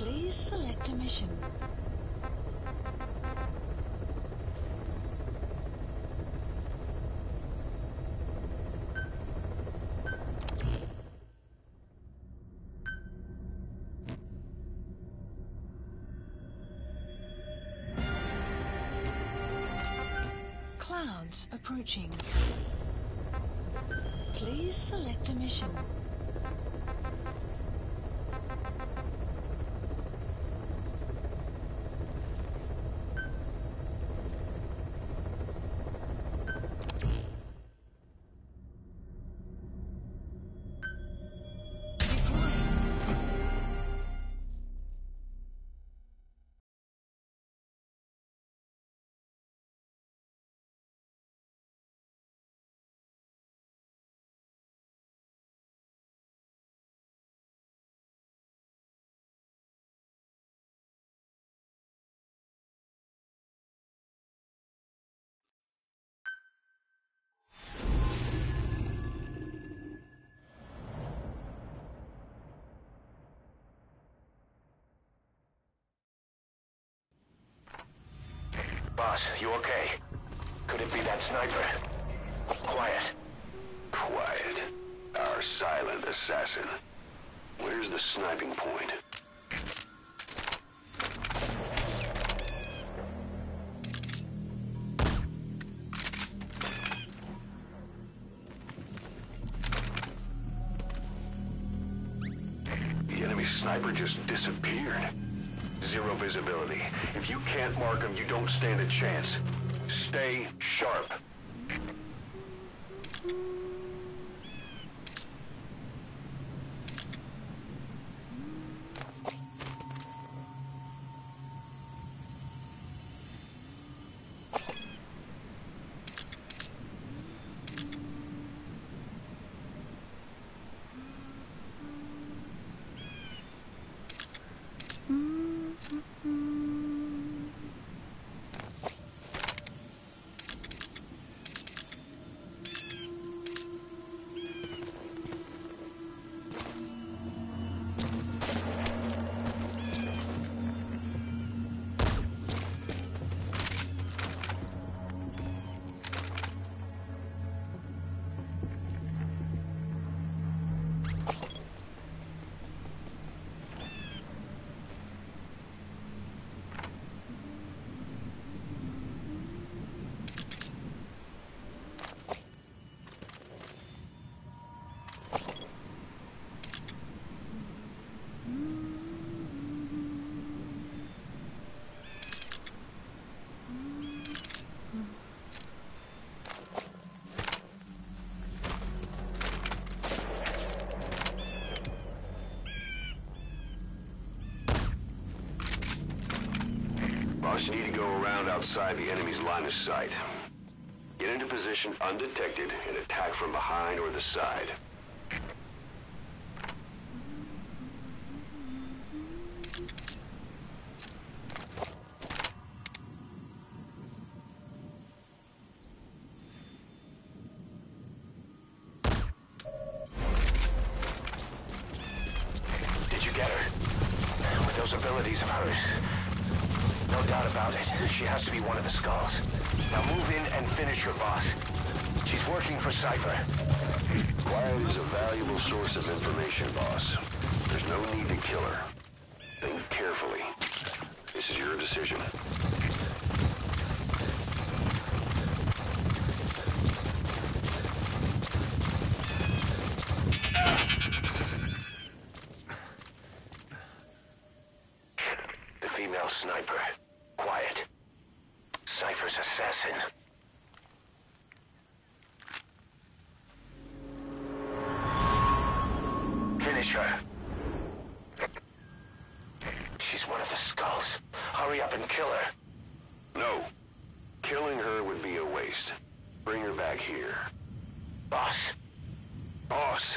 Please select a mission. Clouds approaching. Please select a mission. Boss, you okay? Could it be that sniper? Quiet. Quiet. Our silent assassin. Where's the sniping point? The enemy sniper just disappeared. Zero visibility. If you can't mark him, you don't stand a chance. Stay sharp. Boss, you need to go around outside the enemy's line of sight. Get into position undetected and attack from behind or the side. Did you get her? With those abilities of hers? No doubt about it. She has to be one of the skulls. Now move in and finish your boss. She's working for Cypher. Quiet is a valuable source of information, boss. There's no need to kill her. Think carefully. This is your decision. The female sniper. Quiet. Cypher's assassin. Finish her. She's one of the skulls. Hurry up and kill her. No. Killing her would be a waste. Bring her back here. Boss. Boss.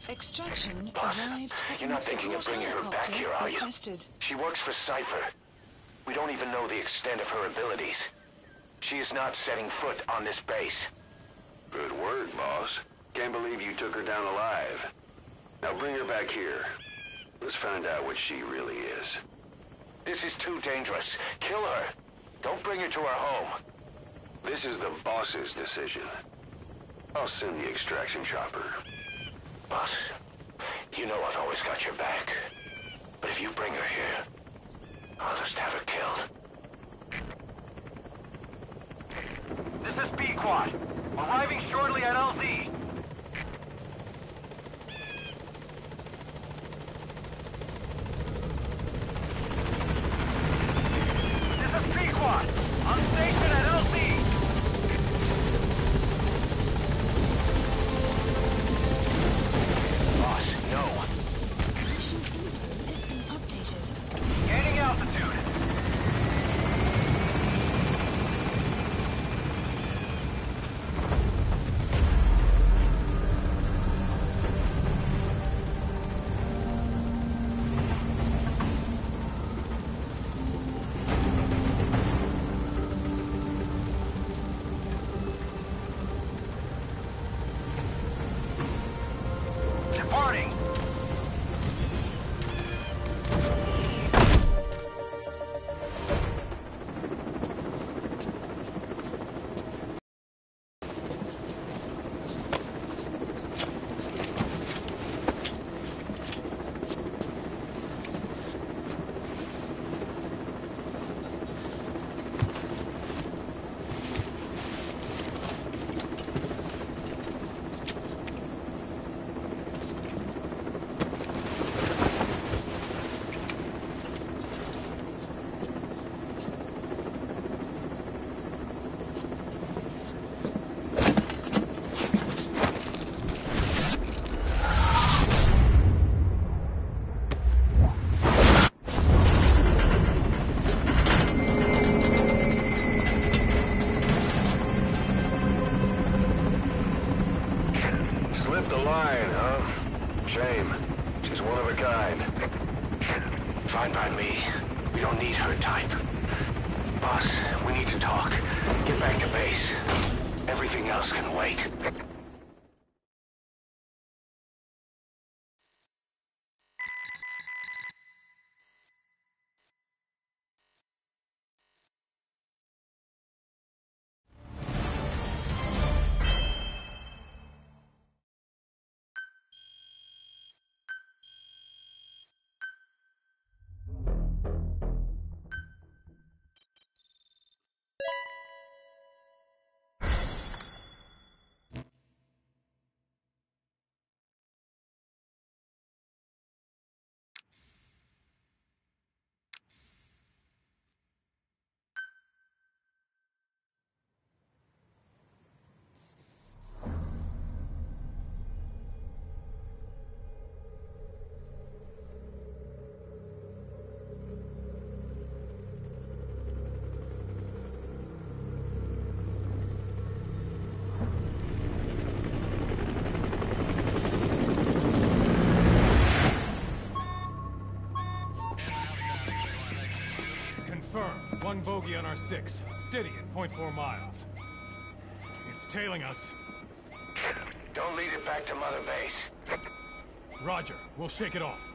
Extraction Boss, arrived. you're not thinking of bringing her back here, are you? Requested. She works for Cypher. We don't even know the extent of her abilities. She is not setting foot on this base. Good work, boss. Can't believe you took her down alive. Now bring her back here. Let's find out what she really is. This is too dangerous. Kill her. Don't bring her to our home. This is the boss's decision. I'll send the extraction chopper. Boss, you know I've always got your back. But if you bring her here, I'll just have her killed. This is B-Quad. Arriving shortly at LZ. This is B-Quad. On station at LZ. Boss, no. Mission info has been updated. Gaining altitude. Departing. Slipped the line, huh? Shame. She's one of a kind. Fine by me. We don't need her type. Boss, we need to talk. Get back to base. Everything else can wait. Confirmed. One bogey on our 6. Steady at 0.4 miles. It's tailing us. Don't lead it back to Mother Base. Roger. We'll shake it off.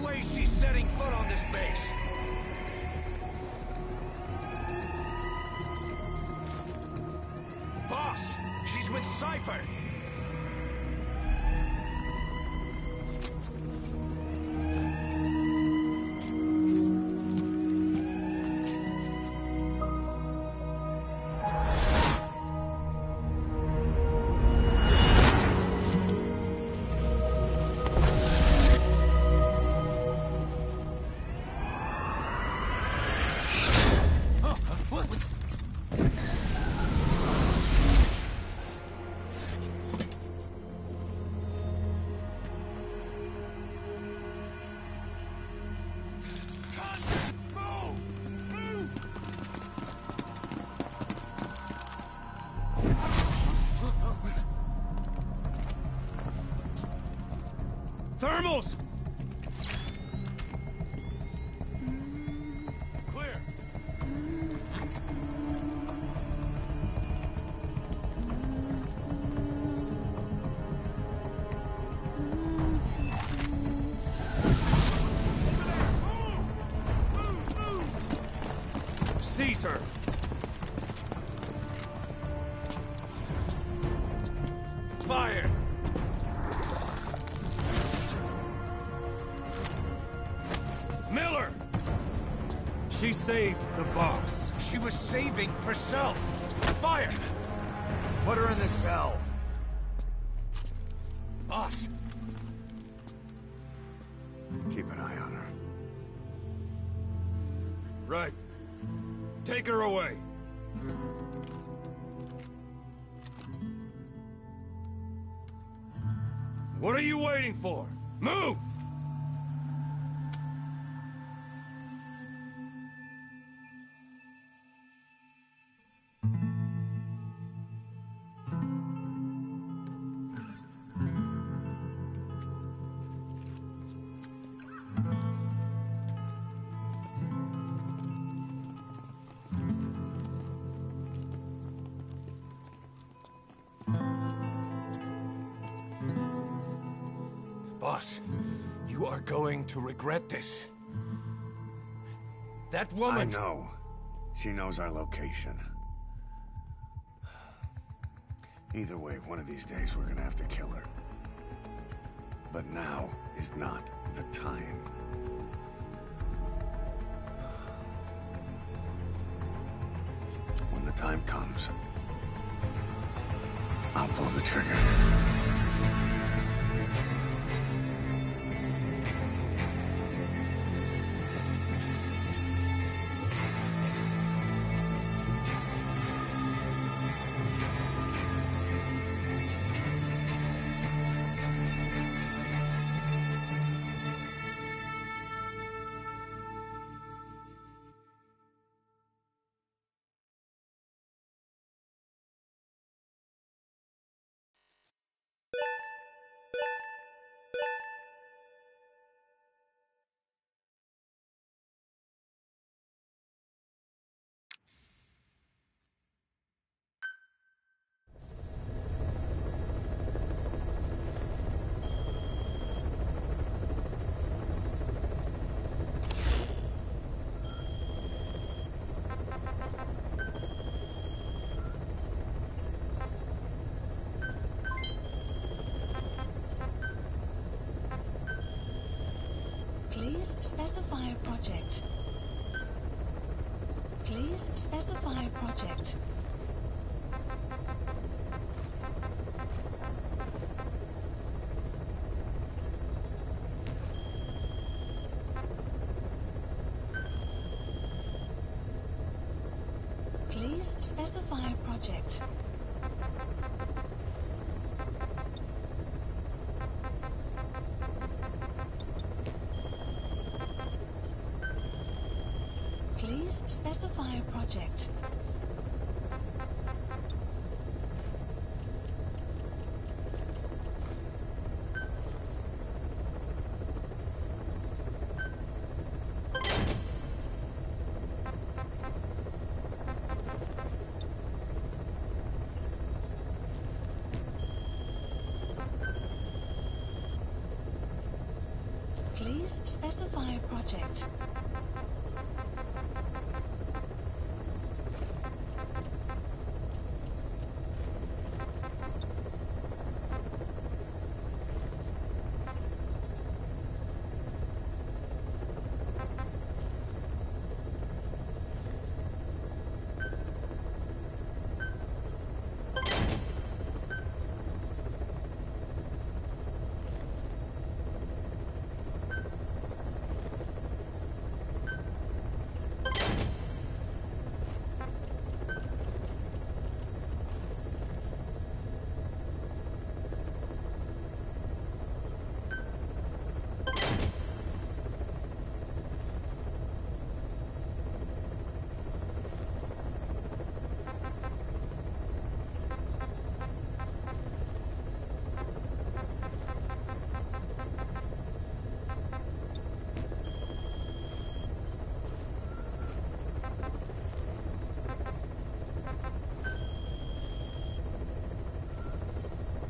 way she's setting foot on this base. Boss, she's with Cypher. Thermals! Clear. Seize her. Fire! Miller! She saved the boss. She was saving herself. Fire! Put her in the cell. Boss, Keep an eye on her. Right. Take her away. What are you waiting for? Move! boss, you are going to regret this. That woman... I know. She knows our location. Either way, one of these days we're gonna have to kill her. But now is not the time. When the time comes, I'll pull the trigger. Please specify a project. Please specify a project. Please specify a project. Please specify a project. Please Please specify a project.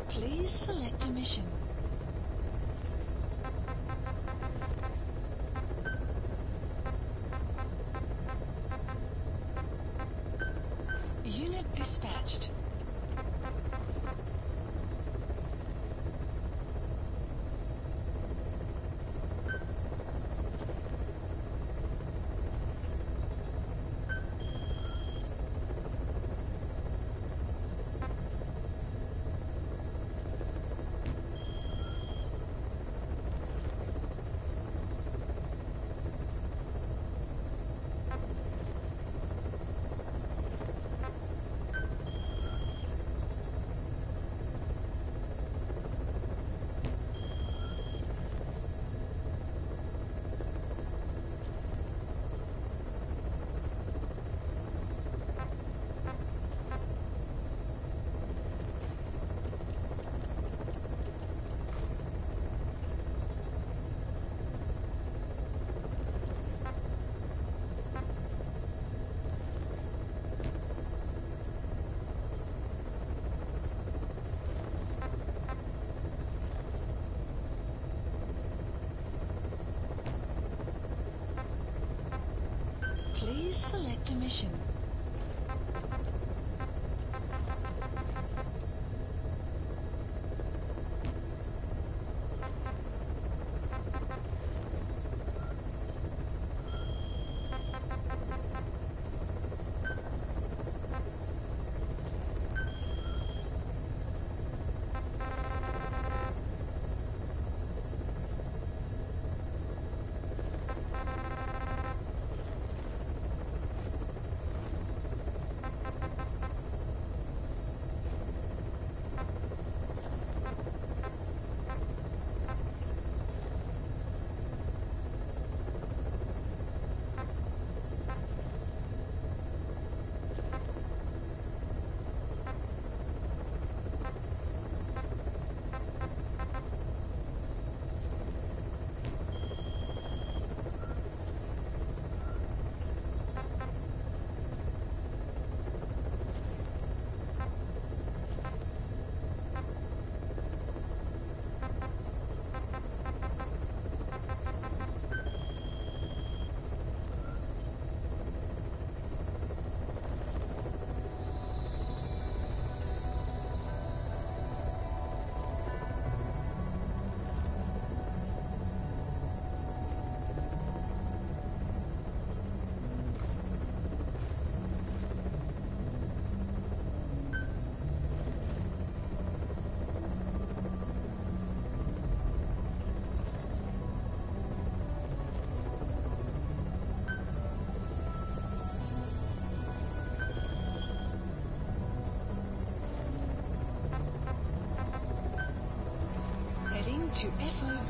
Please select a mission. Unit dispatched. Please select a mission. Heading to FOB.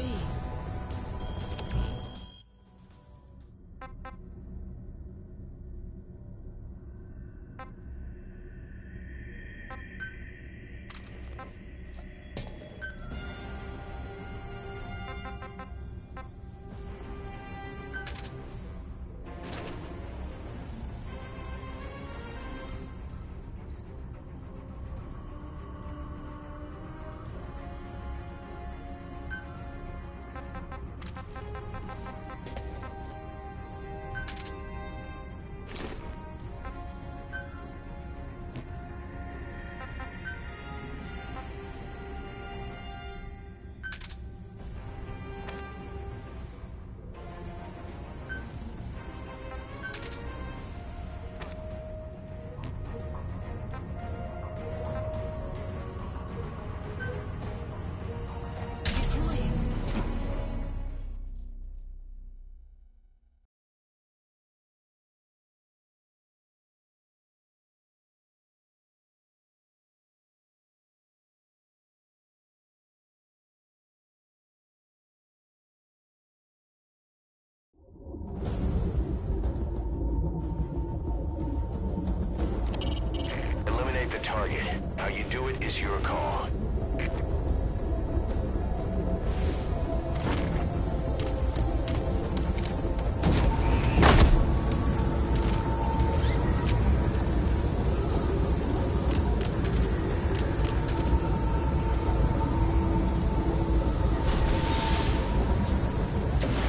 target. How you do it is your call.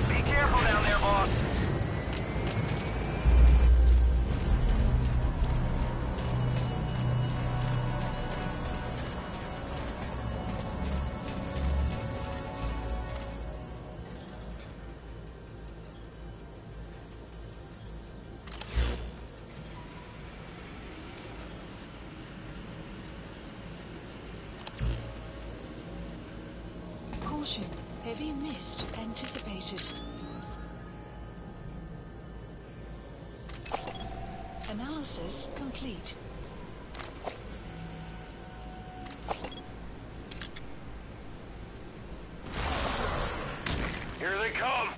Be careful down there, boss. Caution. Heavy mist anticipated. Analysis complete. Here they come!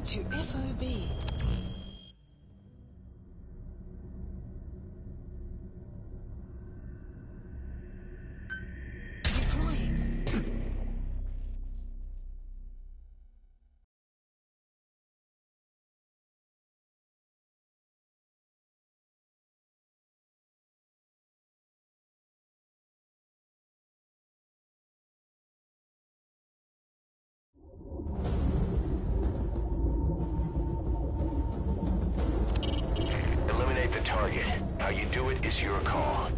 to FOB. Deploying. Eliminate the target. How you do it is your call.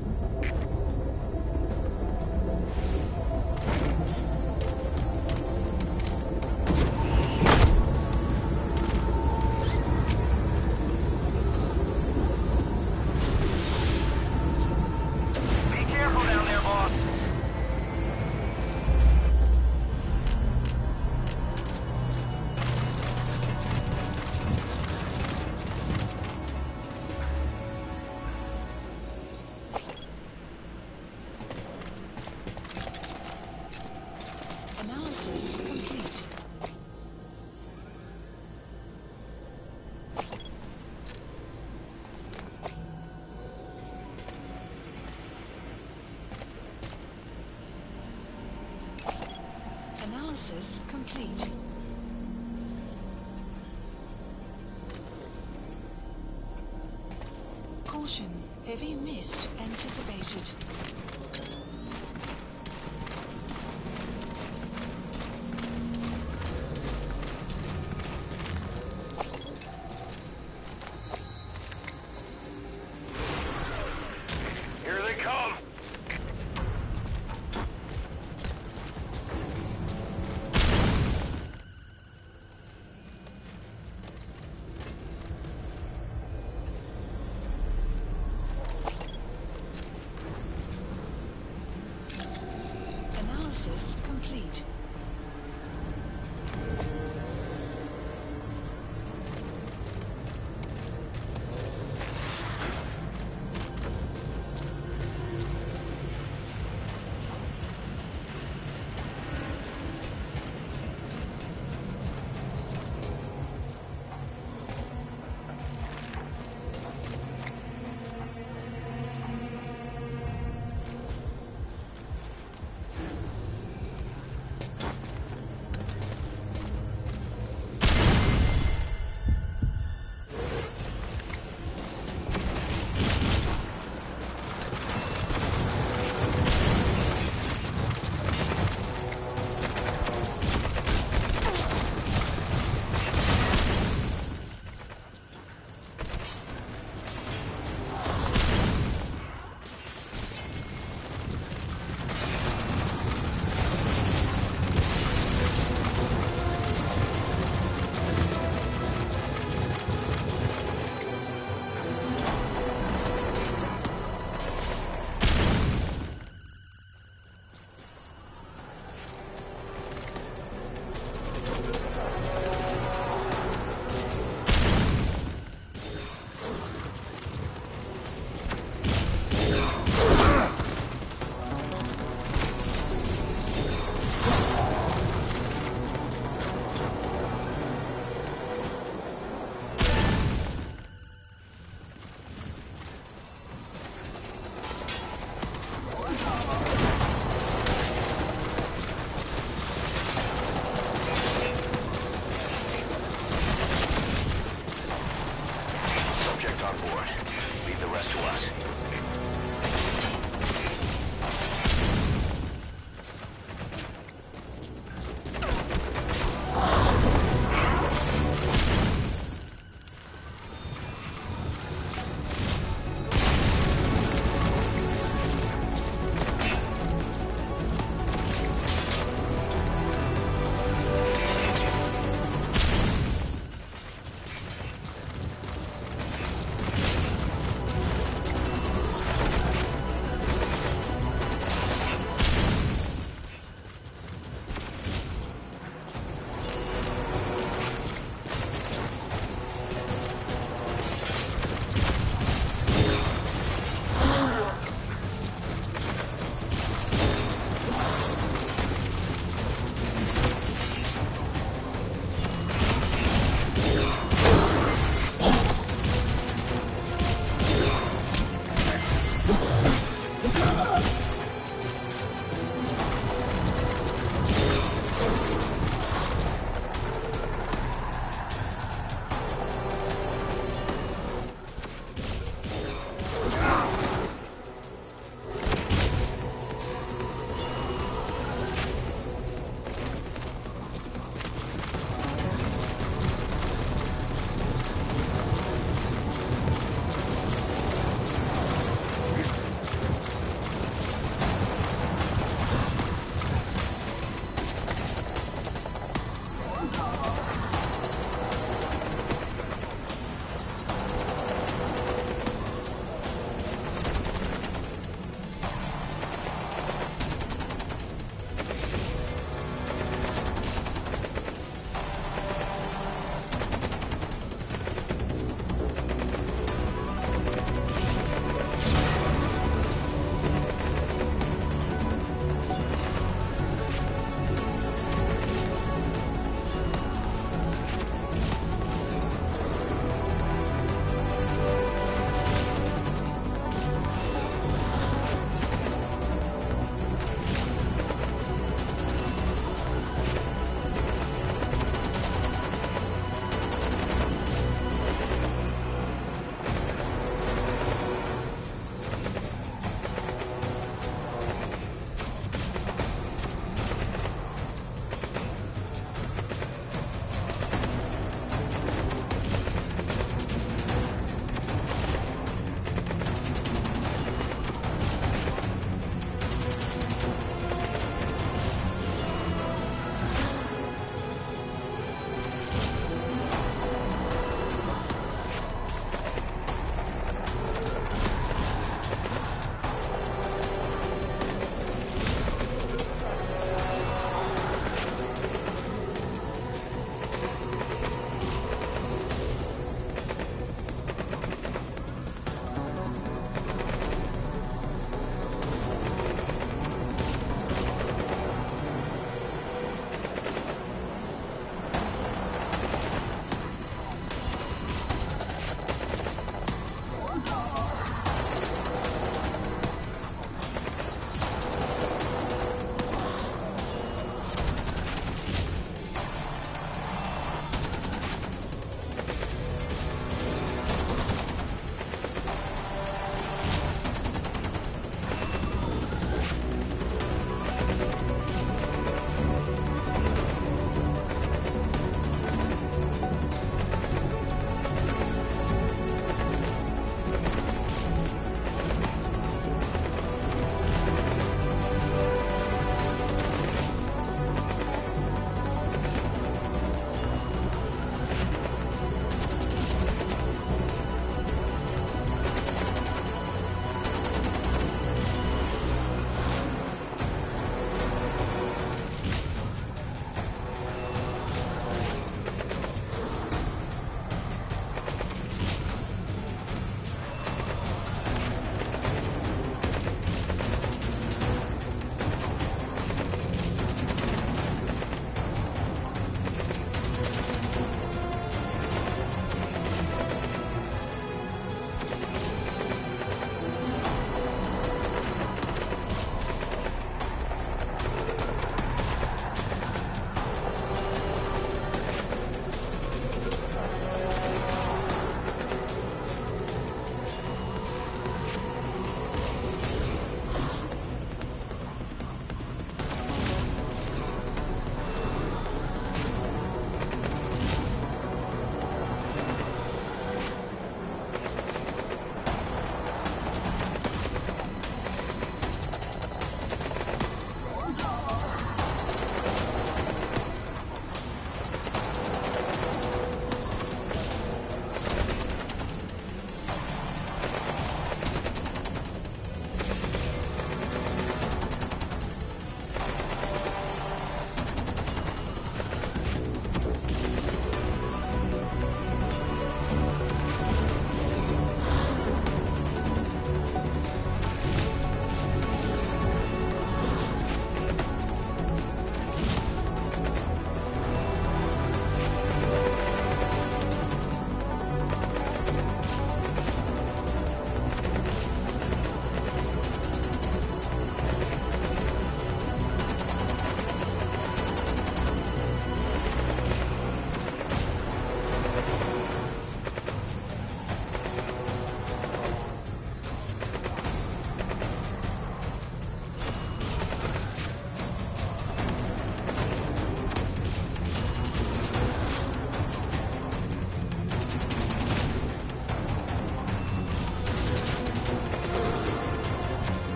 Be careful down there, boss. Analysis complete. Analysis complete. Caution, heavy mist anticipated. Here they come!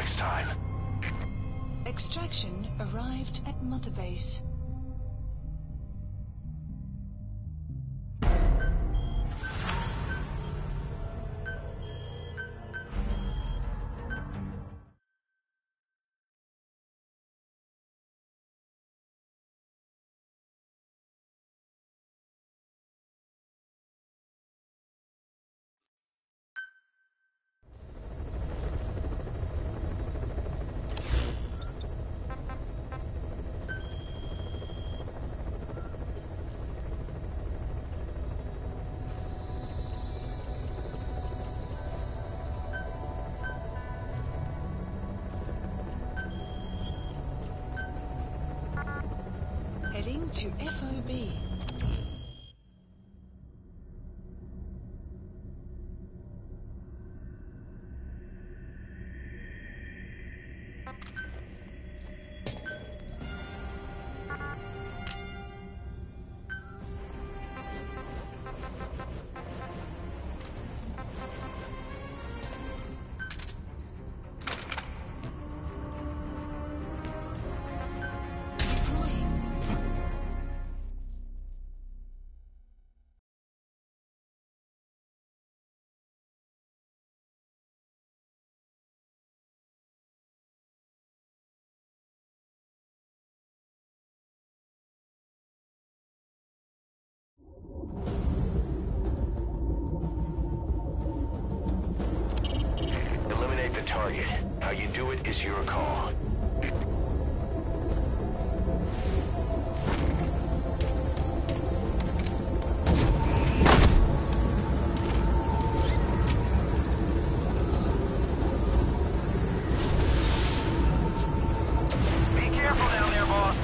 next time. Extraction arrived at Mother Base. Heading to FOB. Eliminate the target. How you do it is your call. Be careful down there, boss.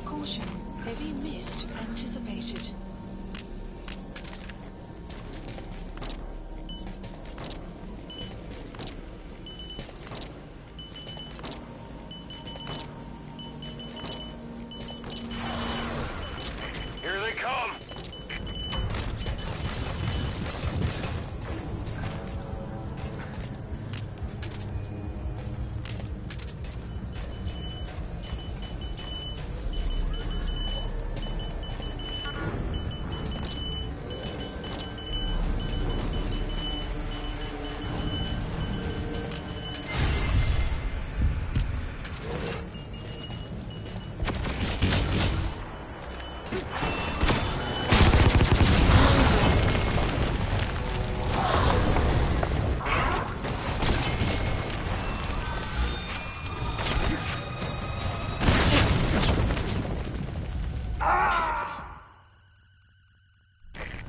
Caution, heavy mist anticipated. Here they come!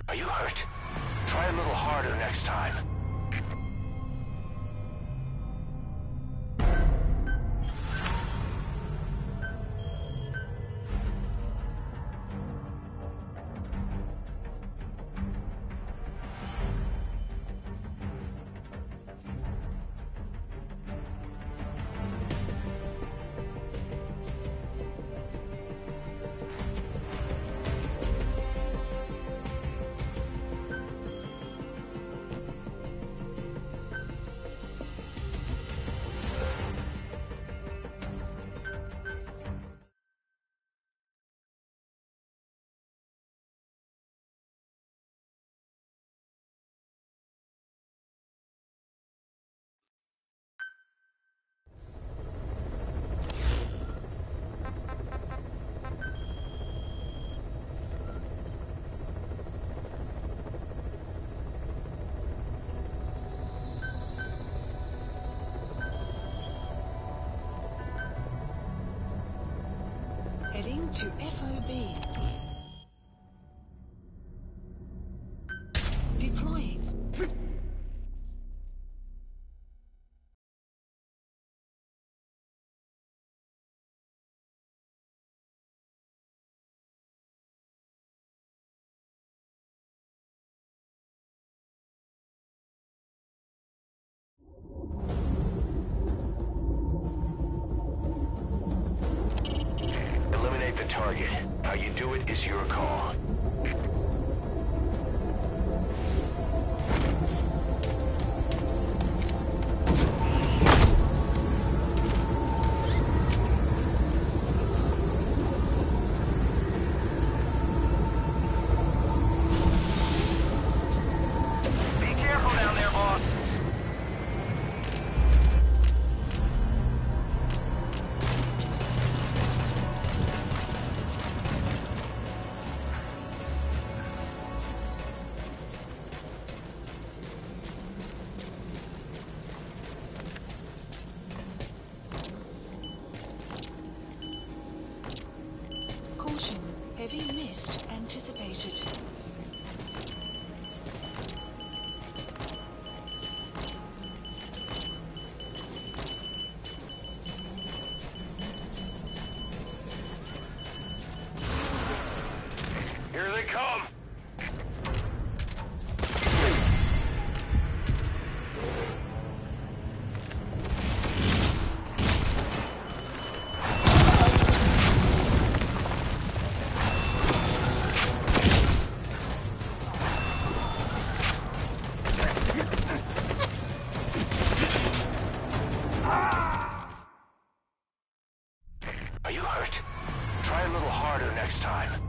Are you hurt? Try a little harder next time. Heading to FOB. Deploying. target. How you do it is your call. Be careful down there, boss. Caution. Heavy mist anticipated. Here they come! Are you hurt? Try a little harder next time.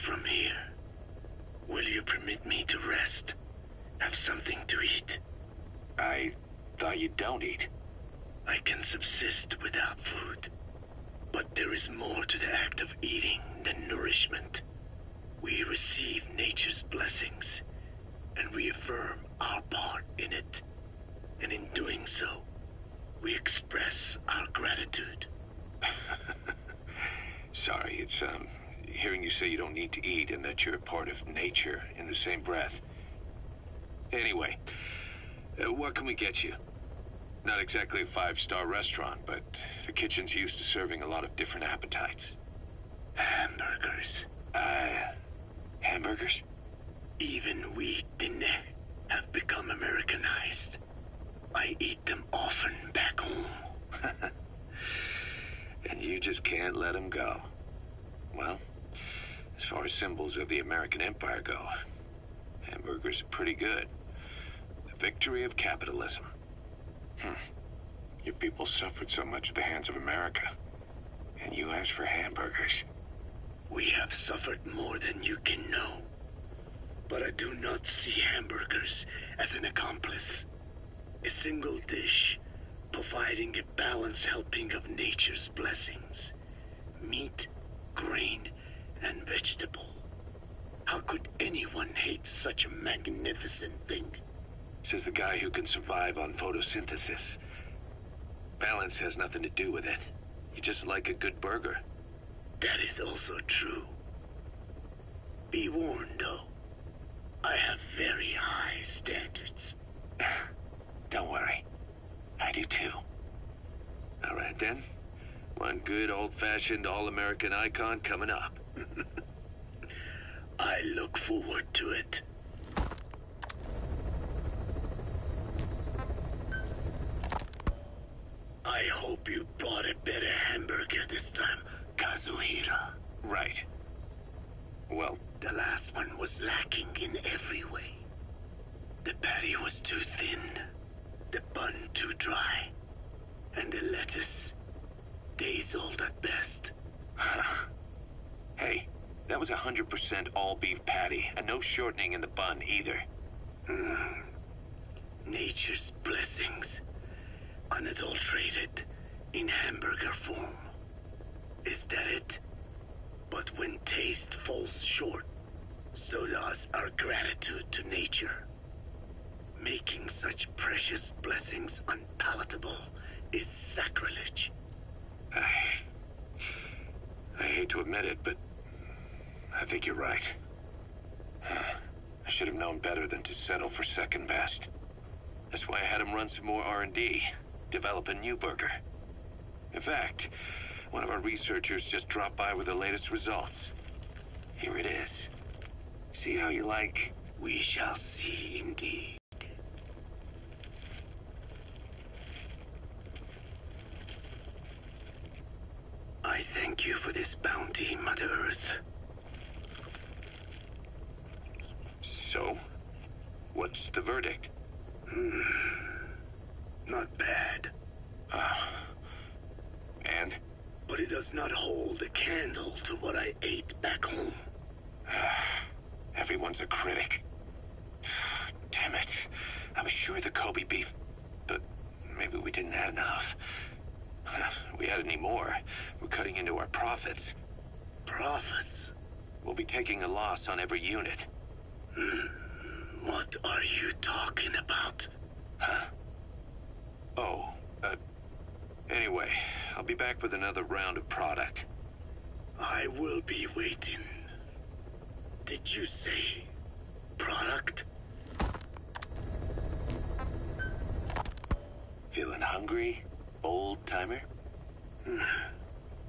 from here. Will you permit me to rest? Have something to eat? I thought you don't eat. I can subsist without food. But there is more to the act of eating than nourishment. We receive nature's blessings, and we affirm our part in it. And in doing so, we express our gratitude. Sorry, it's, hearing you say you don't need to eat and that you're part of nature in the same breath. Anyway, what can we get you? Not exactly a five-star restaurant, but the kitchen's used to serving a lot of different appetites. Hamburgers. Hamburgers? Even we Dine have become Americanized. I eat them often back home. And you just can't let them go. Well, as far as symbols of the American Empire go, hamburgers are pretty good. The victory of capitalism. Your people suffered so much at the hands of America. And you ask for hamburgers. We have suffered more than you can know. But I do not see hamburgers as an accomplice. A single dish, providing a balanced helping of nature's blessings. Meat, grain, and vegetable. How could anyone hate such a magnificent thing? Says the guy who can survive on photosynthesis. Balance has nothing to do with it. You just like a good burger. That is also true. Be warned, though. I have very high standards. Don't worry. I do too. All right then. One good old-fashioned all-American icon coming up. I look forward to it. I hope you brought a better hamburger this time, Kazuhira. Right. Well, the last one was lacking in every way. The patty was too thin, the bun too dry, and the lettuce days old at best. Hey, that was 100% all-beef patty, and no shortening in the bun either. Nature's blessings, unadulterated, in hamburger form. Is that it? But when taste falls short, so does our gratitude to nature. Making such precious blessings unpalatable is sacrilege. I hate to admit it, but I think you're right. I should have known better than to settle for second best. That's why I had him run some more R&D, develop a new burger. In fact, one of our researchers just dropped by with the latest results. Here it is. See how you like? We shall see indeed. I thank you for this bounty, Mother Earth. So, what's the verdict? Not bad. And? But it does not hold a candle to what I ate back home. Everyone's a critic. Damn it. I was sure the Kobe beef, but maybe we didn't have enough. If we had any more, we're cutting into our profits. Profits? We'll be taking a loss on every unit. What are you talking about? Huh? Oh, anyway, I'll be back with another round of product. I will be waiting. Did you say product? Feeling hungry, old-timer?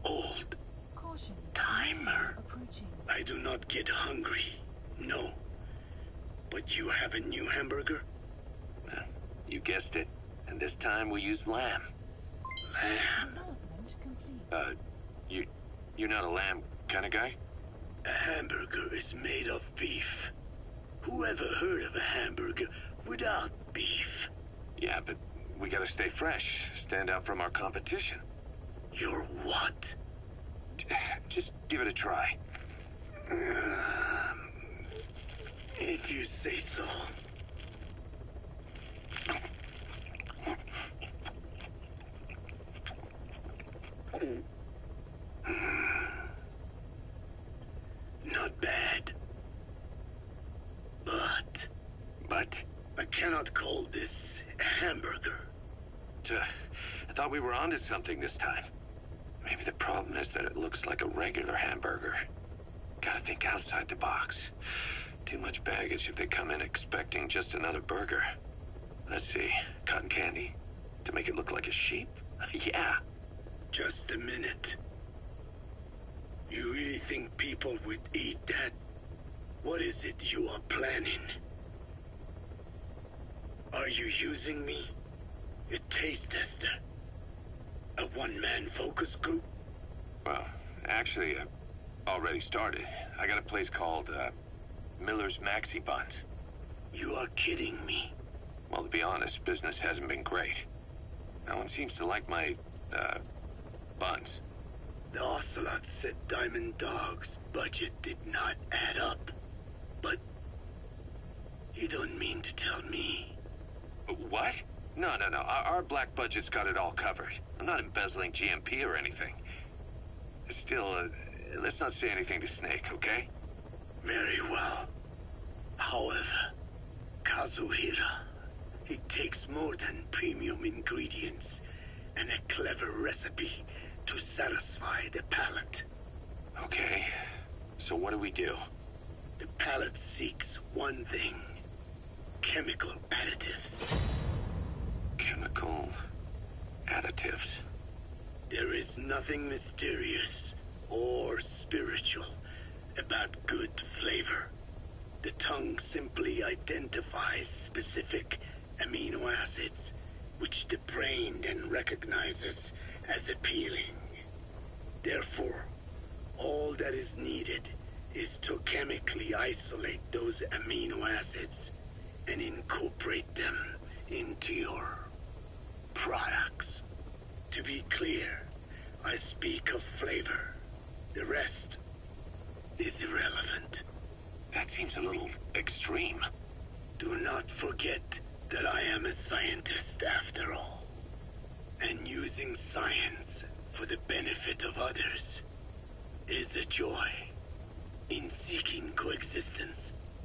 Old Caution. timer. Approaching. I do not get hungry, no. But you have a new hamburger? You guessed it. And this time we use lamb. Lamb? Development complete. You're not a lamb kind of guy? A hamburger is made of beef. Whoever heard of a hamburger without beef? Yeah, but we gotta stay fresh, stand out from our competition. You're what? Just give it a try. If you say so. Not bad. But I cannot call this a hamburger. I thought we were onto something this time. Maybe the problem is that it looks like a regular hamburger. Gotta think outside the box. Too much baggage if they come in expecting just another burger. Let's see. Cotton candy? To make it look like a sheep? Yeah. Just a minute. You really think people would eat that? What is it you are planning? Are you using me? A taste tester? A one-man focus group? Well, actually, already started. I got a place called, Miller's Maxi Buns. You are kidding me. Well, to be honest, business hasn't been great. No one seems to like my, buns. The Ocelot said Diamond Dog's budget did not add up. But you don't mean to tell me. What? No. Our black budget's got it all covered. I'm not embezzling GMP or anything. Still, let's not say anything to Snake, okay? Very well. However, Kazuhira, it takes more than premium ingredients and a clever recipe to satisfy the palate. Okay. So what do we do? The palate seeks one thing. Chemical additives. Chemical additives. There is nothing mysterious or spiritual about good flavor. The tongue simply identifies specific amino acids, which the brain then recognizes as appealing. Therefore, all that is needed is to chemically isolate those amino acids and incorporate them into your products. To be clear, I speak of flavor. The rest is irrelevant. That seems a little extreme. Do not forget that I am a scientist after all. And using science for the benefit of others is a joy. In seeking coexistence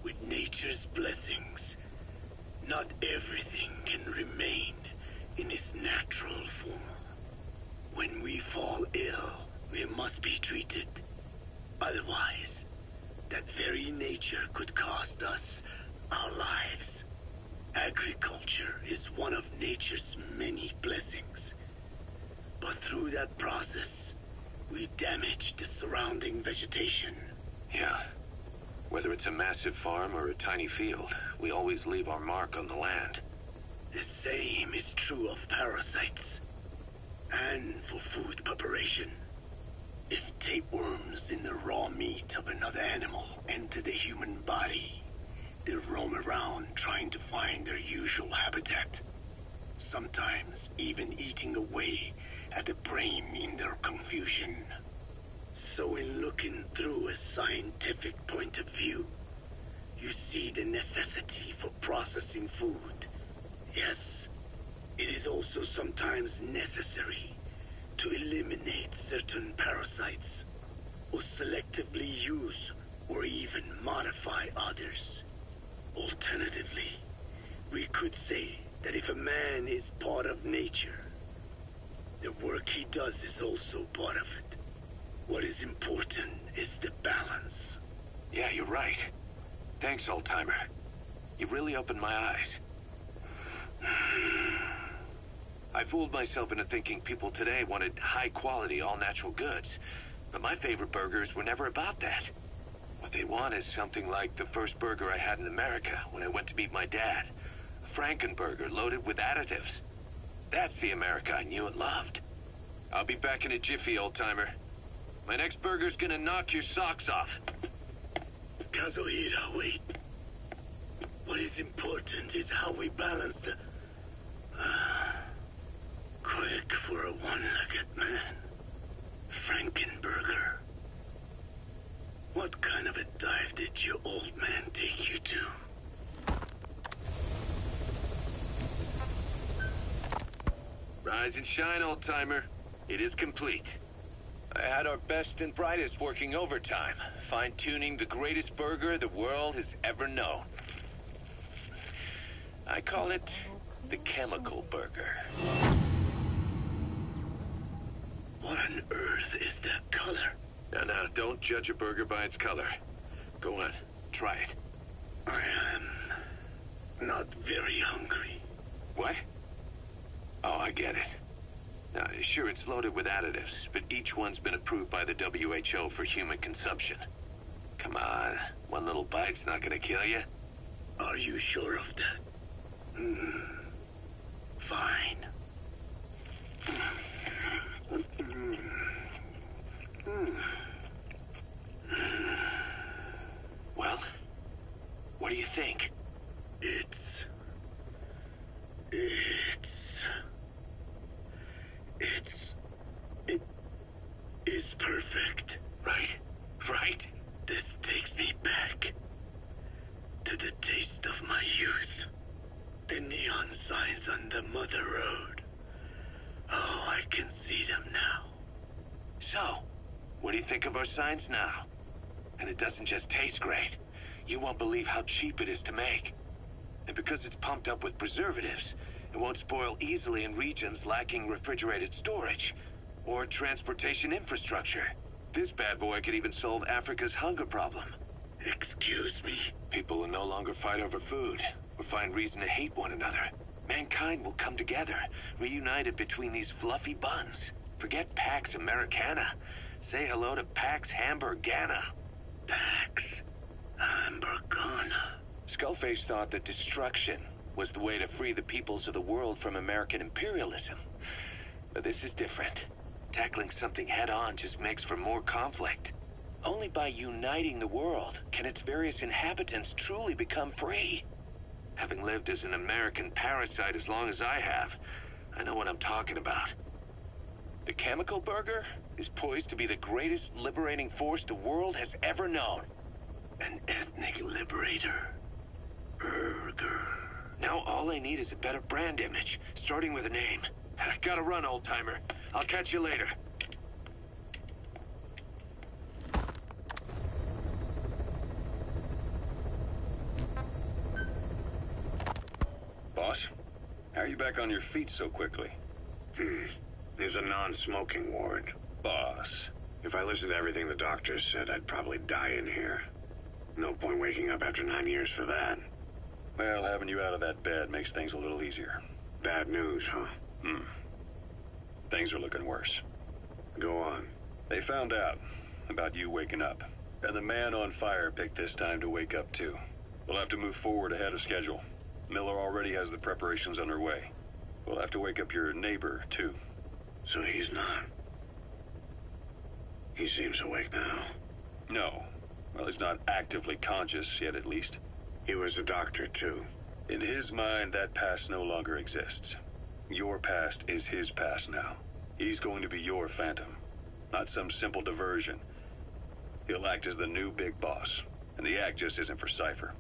with nature's blessings, not everything can remain in its natural form. When we fall ill, we must be treated. Otherwise, that very nature could cost us our lives. Agriculture is one of nature's many blessings. But through that process, we damage the surrounding vegetation. Yeah. Whether it's a massive farm or a tiny field, we always leave our mark on the land. The same is true of parasites. And for food preparation. If tapeworms in the raw meat of another animal enter the human body, they roam around trying to find their usual habitat. Sometimes even eating away at the brain in their confusion. So in looking through a scientific point of view, you see the necessity for processing food. Yes, it is also sometimes necessary to eliminate certain parasites, or selectively use or even modify others. Alternatively, we could say that if a man is part of nature, the work he does is also part of it. What is important is the balance. Yeah, you're right. Thanks, old-timer. You really opened my eyes. I fooled myself into thinking people today wanted high-quality, all-natural goods. But my favorite burgers were never about that. What they want is something like the first burger I had in America when I went to meet my dad. A Frankenburger loaded with additives. That's the America I knew and loved. I'll be back in a jiffy, old-timer. My next burger's gonna knock your socks off. Kazuhira, wait. What is important is how we balance the... quick for a one-legged man. Frankenburger. What kind of a Rise and shine, old-timer. It is complete. I had our best and brightest working overtime, fine-tuning the greatest burger the world has ever known. I call it the chemical burger. What on earth is that color? Now, don't judge a burger by its color. Go on, try it. I am not very hungry. What? Oh, I get it. Now, sure, it's loaded with additives, but each one's been approved by the WHO for human consumption. Come on, one little bite's not gonna kill you. Are you sure of that? Fine. Well, what do you think? It is perfect. Right? Right? This takes me back to the taste of my youth. The neon signs on the Mother Road. Oh, I can see them now. So, what do you think of our signs now? And it doesn't just taste great. You won't believe how cheap it is to make. And because it's pumped up with preservatives, it won't spoil easily in regions lacking refrigerated storage or transportation infrastructure. This bad boy could even solve Africa's hunger problem. Excuse me. People will no longer fight over food or find reason to hate one another. Mankind will come together, reunited between these fluffy buns. Forget Pax Americana. Say hello to Pax Hamburgana. Pax Hamburgana. Skullface thought that destruction was the way to free the peoples of the world from American imperialism. But this is different. Tackling something head-on just makes for more conflict. Only by uniting the world can its various inhabitants truly become free. Having lived as an American parasite as long as I have, I know what I'm talking about. The chemical burger is poised to be the greatest liberating force the world has ever known. An ethnic liberator. Burger. Now all I need is a better brand image, starting with a name. I gotta run, old-timer. I'll catch you later. Boss, how are you back on your feet so quickly? There's a non-smoking ward. Boss. If I listened to everything the doctors said, I'd probably die in here. No point waking up after 9 years for that. Well, having you out of that bed makes things a little easier. Bad news, huh? Things are looking worse. Go on. They found out about you waking up, and the man on fire picked this time to wake up too. We'll have to move forward ahead of schedule. Miller already has the preparations underway. We'll have to wake up your neighbor too. So he's not. He seems awake now. No. Well, he's not actively conscious yet, at least. He was a doctor, too. In his mind, that past no longer exists. Your past is his past now. He's going to be your phantom, not some simple diversion. He'll act as the new big boss, and the act just isn't for Cypher.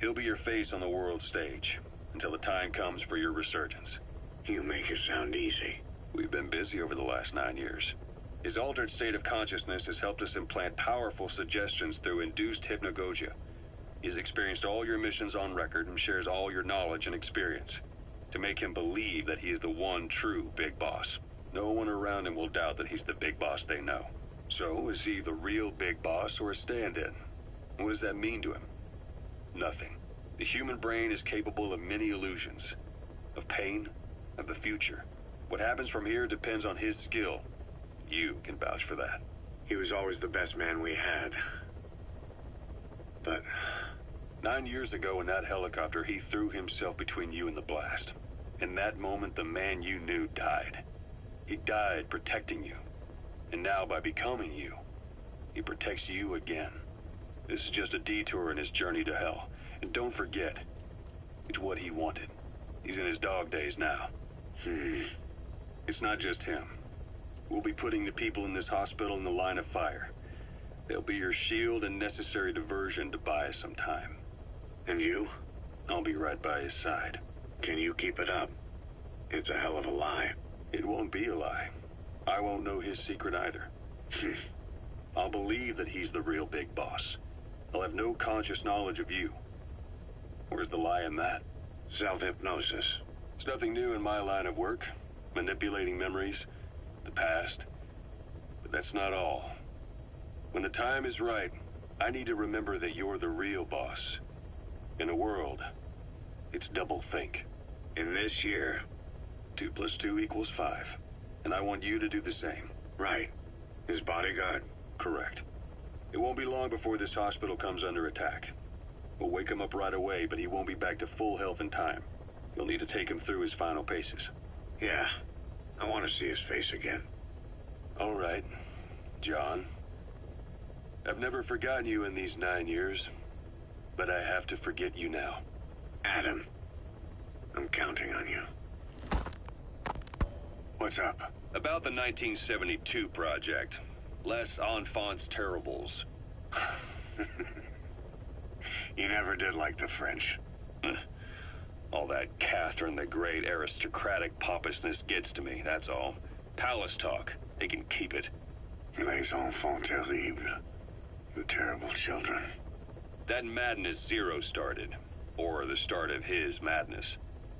He'll be your face on the world stage, until the time comes for your resurgence. You make it sound easy. We've been busy over the last 9 years. His altered state of consciousness has helped us implant powerful suggestions through induced hypnagogia. He's experienced all your missions on record and shares all your knowledge and experience to make him believe that he is the one true big boss. No one around him will doubt that he's the big boss they know. So, is he the real big boss or a stand-in? What does that mean to him? Nothing. The human brain is capable of many illusions. Of pain, of the future. What happens from here depends on his skill. You can vouch for that. He was always the best man we had. But 9 years ago in that helicopter, he threw himself between you and the blast. In that moment, the man you knew died. He died protecting you. And now, by becoming you, he protects you again. This is just a detour in his journey to hell. And don't forget, it's what he wanted. He's in his dog days now. It's not just him. We'll be putting the people in this hospital in the line of fire. They'll be your shield and necessary diversion to buy us some time. And you? I'll be right by his side. Can you keep it up? It's a hell of a lie. It won't be a lie. I won't know his secret either. I'll believe that he's the real big boss. I'll have no conscious knowledge of you. Where's the lie in that? Self-hypnosis. It's nothing new in my line of work. Manipulating memories, the past. But that's not all. When the time is right, I need to remember that you're the real boss. In a world, it's double-think. In this year. 2 + 2 = 5. And I want you to do the same. Right. His bodyguard? Correct. It won't be long before this hospital comes under attack. We'll wake him up right away, but he won't be back to full health in time. You'll need to take him through his final paces. Yeah. I want to see his face again. All right, John. I've never forgotten you in these 9 years, but I have to forget you now. Adam. I'm counting on you. What's up? About the 1972 project. Les Enfants Terribles. You never did like the French. All that Catherine the Great aristocratic pompousness gets to me, that's all. Palace talk. They can keep it. Les enfants terribles. The terrible children. That madness Zero started. Or the start of his madness.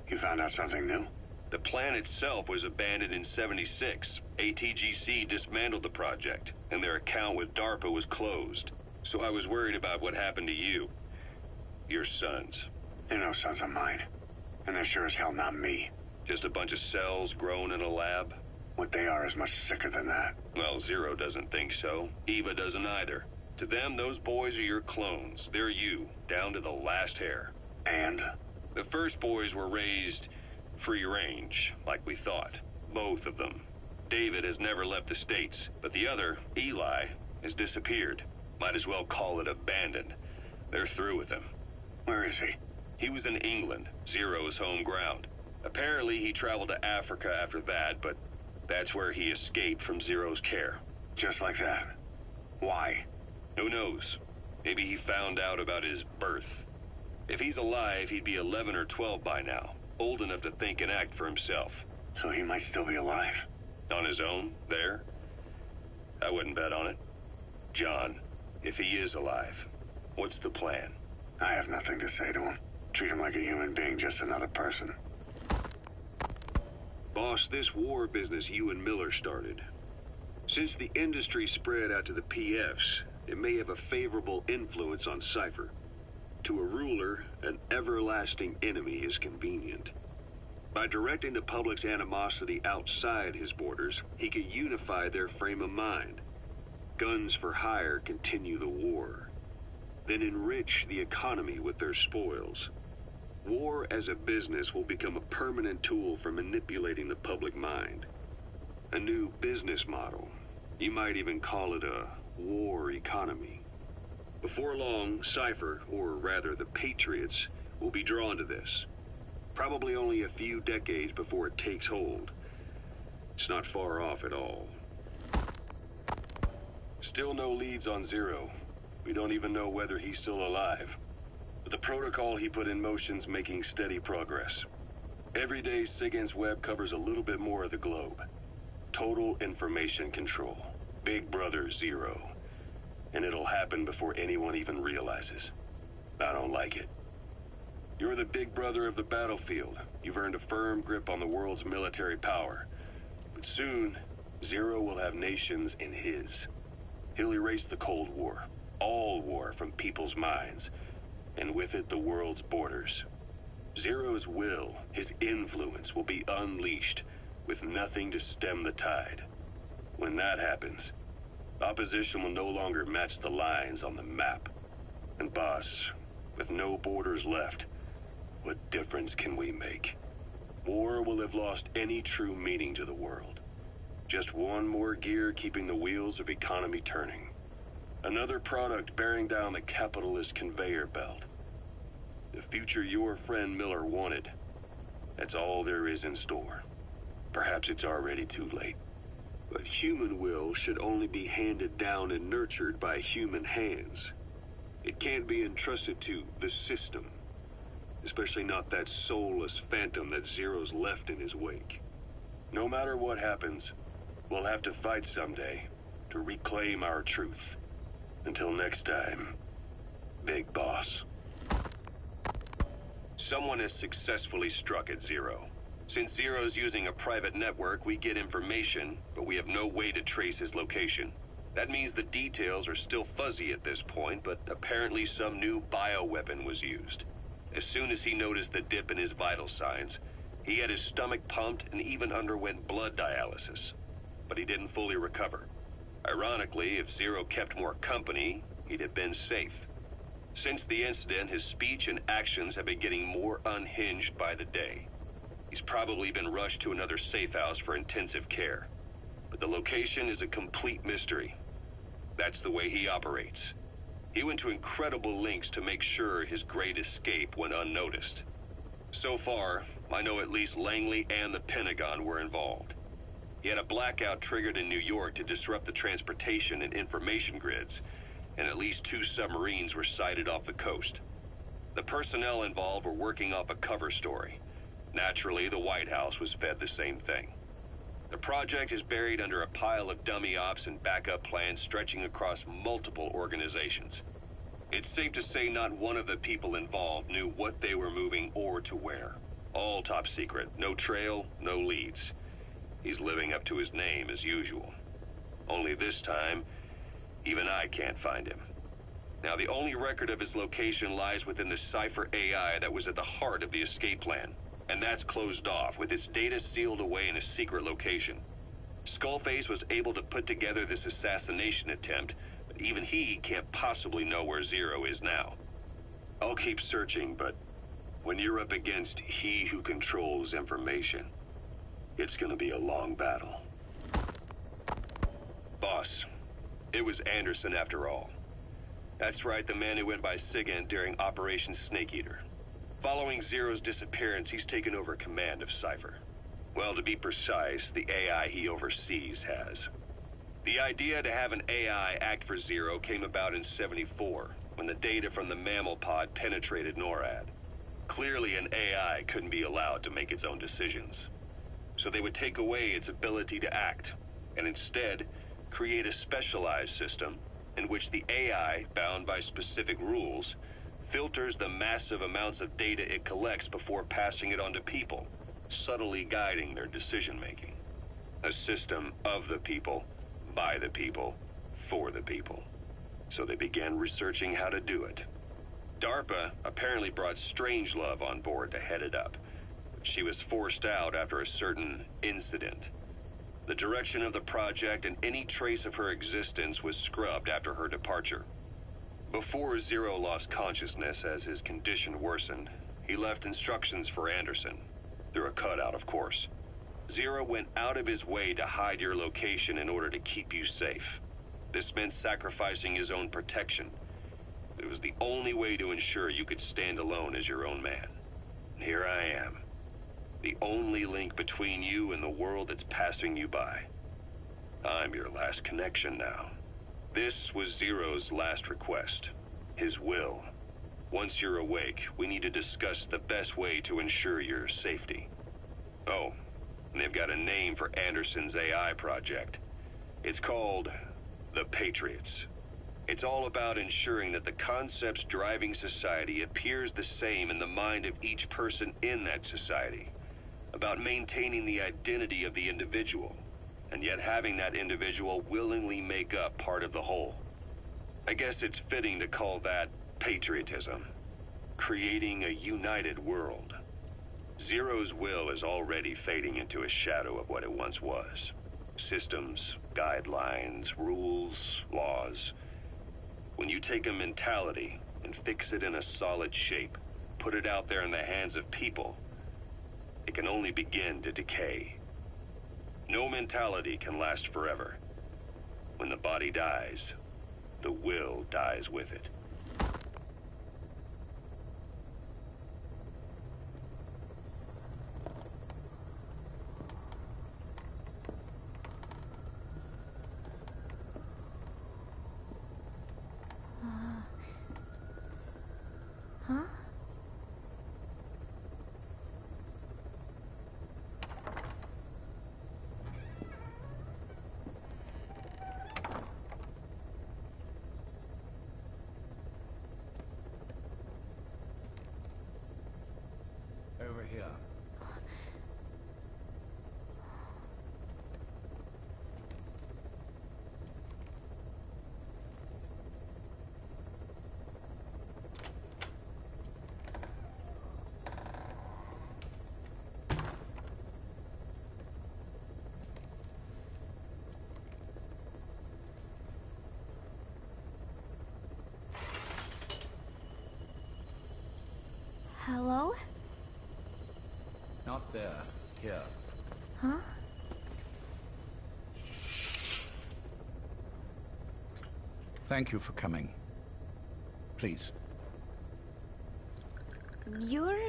You found out something new? The plan itself was abandoned in '76. ATGC dismantled the project, and their account with DARPA was closed. So I was worried about what happened to you. Your sons. They're no sons of mine. And they're sure as hell not me. Just a bunch of cells grown in a lab? What they are is much sicker than that. Well, Zero doesn't think so. Eva doesn't either. To them, those boys are your clones. They're you, down to the last hair. And? The first boys were raised free range, like we thought. Both of them. David has never left the States, but the other, Eli, has disappeared. Might as well call it abandoned. They're through with him. Where is he? He was in England, Zero's home ground. Apparently he traveled to Africa after that, but that's where he escaped from Zero's care. Just like that? Why? Who knows? Maybe he found out about his birth. If he's alive, he'd be 11 or 12 by now. Old enough to think and act for himself. So he might still be alive? On his own, there? I wouldn't bet on it. John, if he is alive, what's the plan? I have nothing to say to him. Treat him like a human being, just another person. Boss, this war business you and Miller started. Since the industry spread out to the PFs, it may have a favorable influence on Cypher. To a ruler, an everlasting enemy is convenient. By directing the public's animosity outside his borders, he could unify their frame of mind. Guns for hire continue the war. Then enrich the economy with their spoils. War as a business will become a permanent tool for manipulating the public mind. A new business model. You might even call it a war economy. Before long, Cypher, or rather the Patriots, will be drawn to this. Probably only a few decades before it takes hold. It's not far off at all. Still no leads on Zero. We don't even know whether he's still alive. But the protocol he put in motion's making steady progress. Every day, SIGINT's web covers a little bit more of the globe. Total information control. Big Brother Zero. And it'll happen before anyone even realizes. I don't like it. You're the big brother of the battlefield. You've earned a firm grip on the world's military power. But soon, Zero will have nations in his. He'll erase the Cold War. All war from people's minds. And with it, the world's borders. Zero's will, his influence, will be unleashed, with nothing to stem the tide. When that happens, opposition will no longer match the lines on the map. And boss, with no borders left, what difference can we make? War will have lost any true meaning to the world. Just one more gear keeping the wheels of economy turning. Another product bearing down the capitalist conveyor belt. The future your friend Miller wanted. That's all there is in store. Perhaps it's already too late. But human will should only be handed down and nurtured by human hands. It can't be entrusted to the system. Especially not that soulless phantom that Zero's left in his wake. No matter what happens, we'll have to fight someday to reclaim our truth. Until next time, Big Boss. Someone has successfully struck at Zero. Since Zero's using a private network, we get information, but we have no way to trace his location. That means the details are still fuzzy at this point, but apparently some new bioweapon was used. As soon as he noticed the dip in his vital signs, he had his stomach pumped and even underwent blood dialysis. But he didn't fully recover. Ironically, if Zero kept more company, he'd have been safe. Since the incident, his speech and actions have been getting more unhinged by the day. He's probably been rushed to another safe house for intensive care. But the location is a complete mystery. That's the way he operates. He went to incredible lengths to make sure his great escape went unnoticed. So far, I know at least Langley and the Pentagon were involved. He had a blackout triggered in New York to disrupt the transportation and information grids, and at least 2 submarines were sighted off the coast. The personnel involved were working off a cover story. Naturally, the White House was fed the same thing. The project is buried under a pile of dummy ops and backup plans stretching across multiple organizations. It's safe to say not one of the people involved knew what they were moving or to where. All top secret, no trail, no leads. He's living up to his name as usual. Only this time, even I can't find him. Now, the only record of his location lies within the Cypher AI that was at the heart of the escape plan. And that's closed off, with its data sealed away in a secret location. Skullface was able to put together this assassination attempt, but even he can't possibly know where Zero is now. I'll keep searching, but when you're up against he who controls information, it's gonna be a long battle. Boss, it was Anderson after all. That's right, the man who went by SIGINT during Operation Snake Eater. Following Zero's disappearance, he's taken over command of Cypher. Well, to be precise, the AI he oversees has. The idea to have an AI act for Zero came about in '74, when the data from the mammal pod penetrated NORAD. Clearly, an AI couldn't be allowed to make its own decisions. So they would take away its ability to act, and instead create a specialized system in which the AI, bound by specific rules, filters the massive amounts of data it collects before passing it on to people, subtly guiding their decision-making. A system of the people, by the people, for the people. So they began researching how to do it. DARPA apparently brought Strangelove on board to head it up. She was forced out after a certain incident. The direction of the project and any trace of her existence was scrubbed after her departure. Before Zero lost consciousness as his condition worsened, he left instructions for Anderson. Through a cutout, of course. Zero went out of his way to hide your location in order to keep you safe. This meant sacrificing his own protection. It was the only way to ensure you could stand alone as your own man. And here I am. The only link between you and the world that's passing you by. I'm your last connection now. This was Zero's last request. His will. Once you're awake, we need to discuss the best way to ensure your safety. Oh, and they've got a name for Anderson's AI project. It's called the Patriots. It's all about ensuring that the concepts driving society appears the same in the mind of each person in that society. About maintaining the identity of the individual, and yet having that individual willingly make up part of the whole. I guess it's fitting to call that patriotism. Creating a united world. Zero's will is already fading into a shadow of what it once was. Systems, guidelines, rules, laws. When you take a mentality and fix it in a solid shape, put it out there in the hands of people, it can only begin to decay. No mentality can last forever. When the body dies, the will dies with it. Huh? here. Hello? Not there. Here. Huh? Thank you for coming. Please. You're...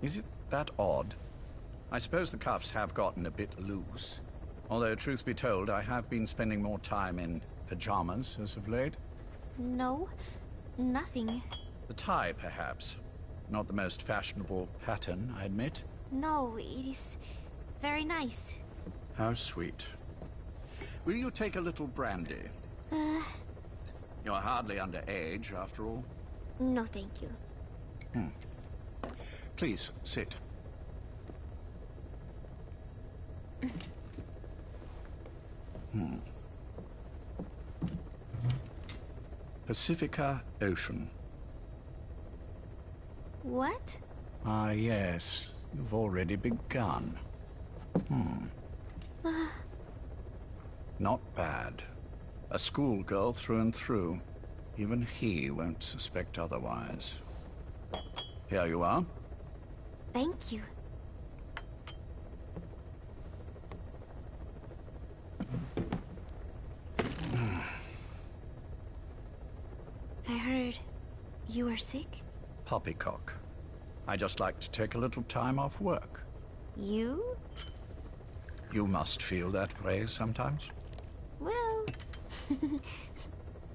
Is it that odd? I suppose the cuffs have gotten a bit loose. Although, truth be told, I have been spending more time in pajamas as of late. No, nothing. The tie, perhaps. Not the most fashionable pattern, I admit. No, it is very nice. How sweet. Will you take a little brandy? You're hardly underage, after all. No, thank you. Please, sit. Pacifica Ocean. What? Ah, yes. You've already begun. Not bad. A schoolgirl through and through. Even he won't suspect otherwise. Here you are. Thank you. I heard you were sick? Poppycock. I just like to take a little time off work. You? You must feel that way sometimes. Well...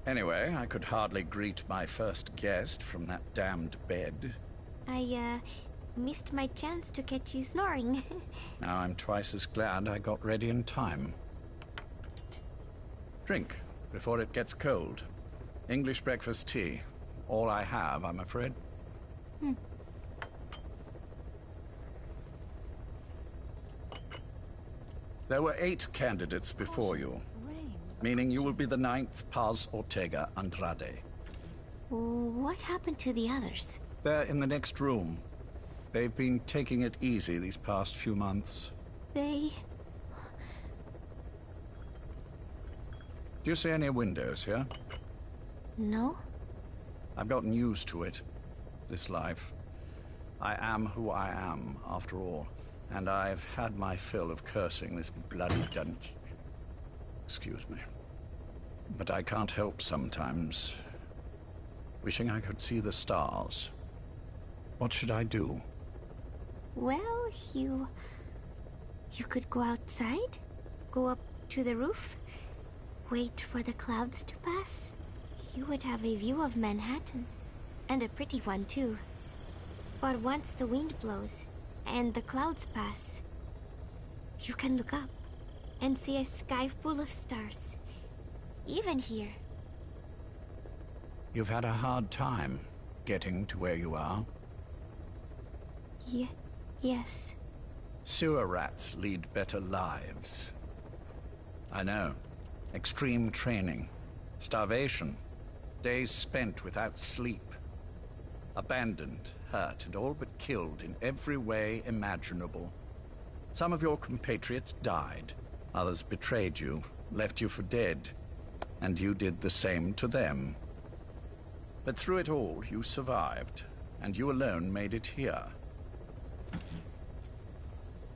Anyway, I could hardly greet my first guest from that damned bed. I, missed my chance to catch you snoring. Now I'm twice as glad I got ready in time. Drink, before it gets cold. English breakfast tea. All I have, I'm afraid. There were 8 candidates before you, meaning you will be the 9th Paz Ortega Andrade. What happened to the others? They're in the next room. They've been taking it easy these past few months. They... Do you see any windows here? No? I've gotten used to it, this life. I am who I am, after all, and I've had my fill of cursing this bloody dungeon. Excuse me. But I can't help sometimes wishing I could see the stars. What should I do? Well, you could go outside, go up to the roof, wait for the clouds to pass. You would have a view of Manhattan, and a pretty one too. But once the wind blows, and the clouds pass, you can look up and see a sky full of stars, even here. You've had a hard time getting to where you are. Yes. Sewer rats lead better lives. I know. Extreme training, starvation, days spent without sleep. Abandoned, hurt, and all but killed in every way imaginable. Some of your compatriots died. Others betrayed you, left you for dead. And you did the same to them. But through it all, you survived, and you alone made it here.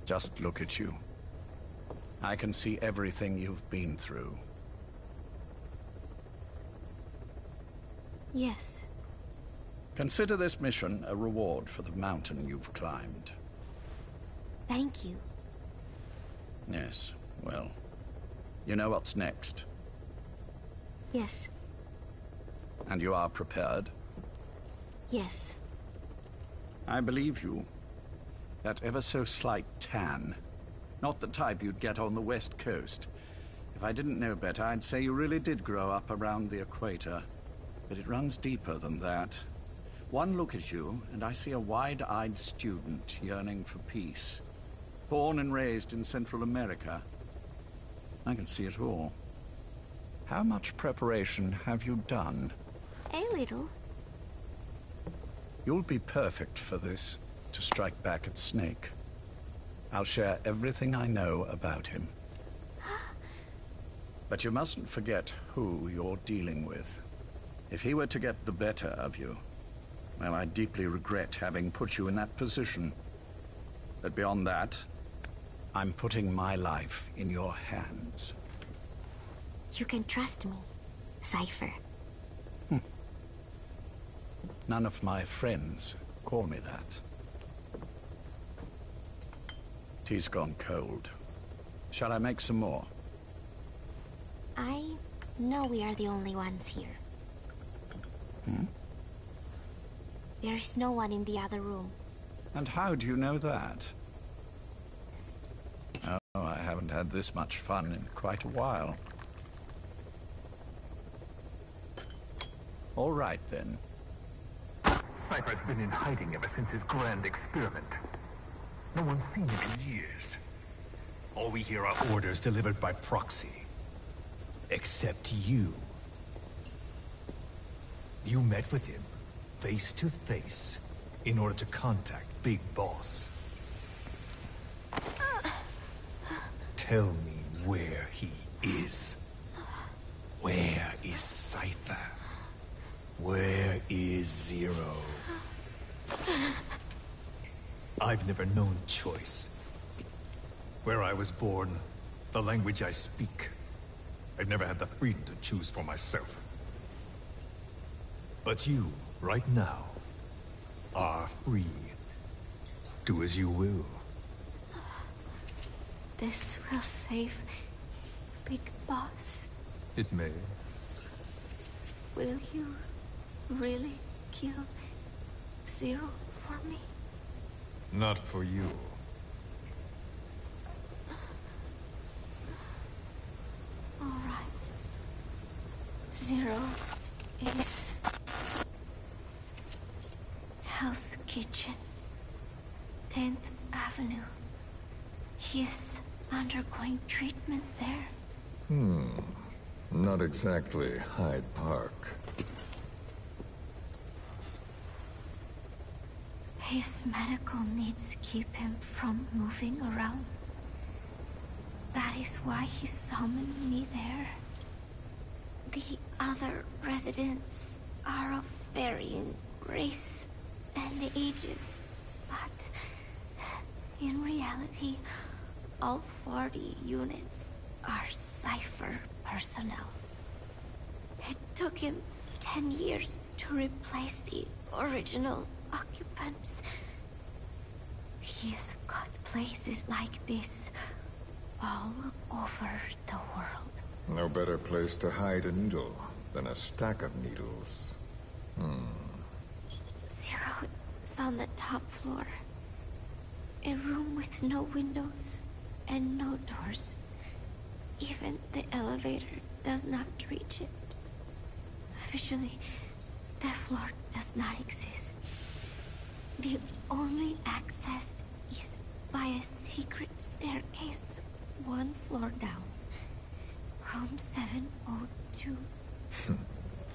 Just look at you. I can see everything you've been through. Yes. Consider this mission a reward for the mountain you've climbed. Thank you. Yes, well, you know what's next. Yes. And you are prepared? Yes. I believe you. That ever so slight tan. Not the type you'd get on the West Coast. If I didn't know better, I'd say you really did grow up around the equator. But it runs deeper than that. One look at you, and I see a wide-eyed student yearning for peace. Born and raised in Central America. I can see it all. How much preparation have you done? A little. You'll be perfect for this, to strike back at Snake. I'll share everything I know about him. But you mustn't forget who you're dealing with. If he were to get the better of you, well, I deeply regret having put you in that position. But beyond that, I'm putting my life in your hands. You can trust me, Cypher. None of my friends call me that. Tea's gone cold. Shall I make some more? I know we are the only ones here. There's no one in the other room. And how do you know that? Oh, I haven't had this much fun in quite a while. All right, then. Cypher's been in hiding ever since his grand experiment. No one's seen him in years. All we hear are orders delivered by proxy. Except you. You met with him, face to face, in order to contact Big Boss. Tell me where he is. Where is Cypher? Where is Zero? I've never known choice. Where I was born, the language I speak, I've never had the freedom to choose for myself. But you, right now, are free. Do as you will. This will save Big Boss. It may. Will you really kill Zero for me? Not for you. All right. Zero is Hell's Kitchen, 10th Avenue. He is undergoing treatment there. Not exactly Hyde Park. His medical needs keep him from moving around. That is why he summoned me there. The other residents are of varying race and ages, but in reality, all 40 units are Cypher personnel. It took him 10 years to replace the original occupants. He's got places like this all over the world. No better place to hide a needle than a stack of needles. Zero is on the top floor. A room with no windows and no doors. Even the elevator does not reach it. Officially, the floor does not exist. The only access is by a secret staircase 1 floor down. Room 702.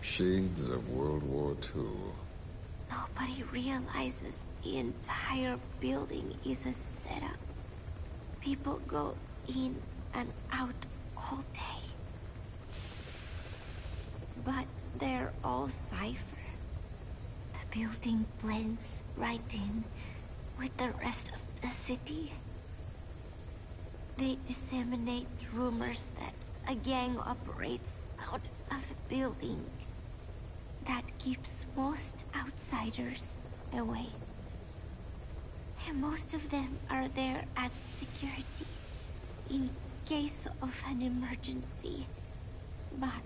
Shades of World War II. Nobody realizes the entire building is a setup. People go in and out all day. But they're all Cypher. The building blends right in with the rest of the city. They disseminate rumors that a gang operates out of the building. That keeps most outsiders away. And most of them are there as security in case of an emergency. But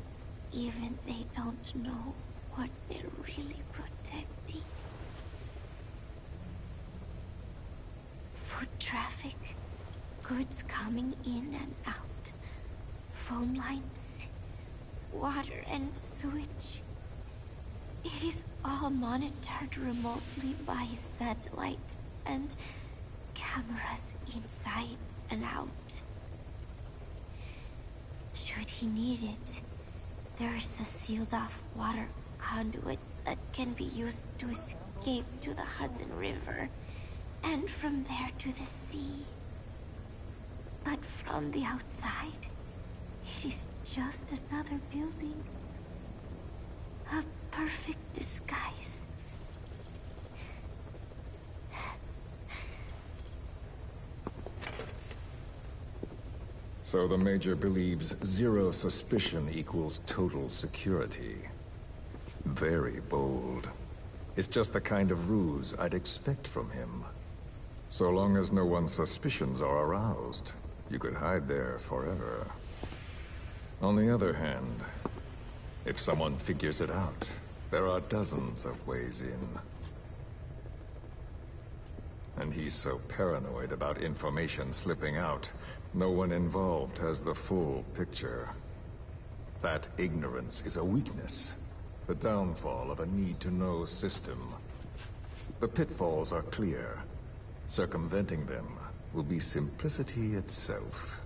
even they don't know what they're really protecting. Foot traffic, goods coming in and out, phone lines, water and sewage. It is all monitored remotely by satellite and cameras inside and out. Should he need it, there's a sealed-off water conduit that can be used to escape to the Hudson River, and from there to the sea. But from the outside, it is just another building. A perfect disguise. So the Major believes zero suspicion equals total security. Very bold. It's just the kind of ruse I'd expect from him. So long as no one's suspicions are aroused, you could hide there forever. On the other hand, if someone figures it out, there are dozens of ways in. And he's so paranoid about information slipping out, no one involved has the full picture. That ignorance is a weakness, the downfall of a need-to-know system. The pitfalls are clear. Circumventing them will be simplicity itself.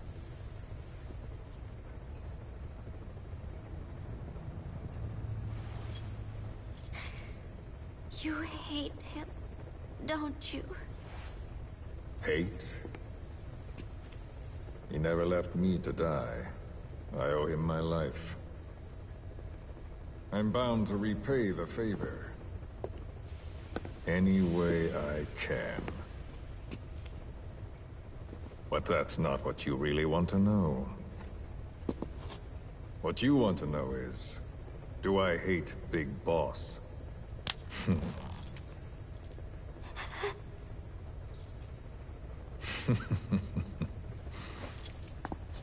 You hate him, don't you? Hate? He never left me to die. I owe him my life. I'm bound to repay the favor. Any way I can. But that's not what you really want to know. What you want to know is, do I hate Big Boss?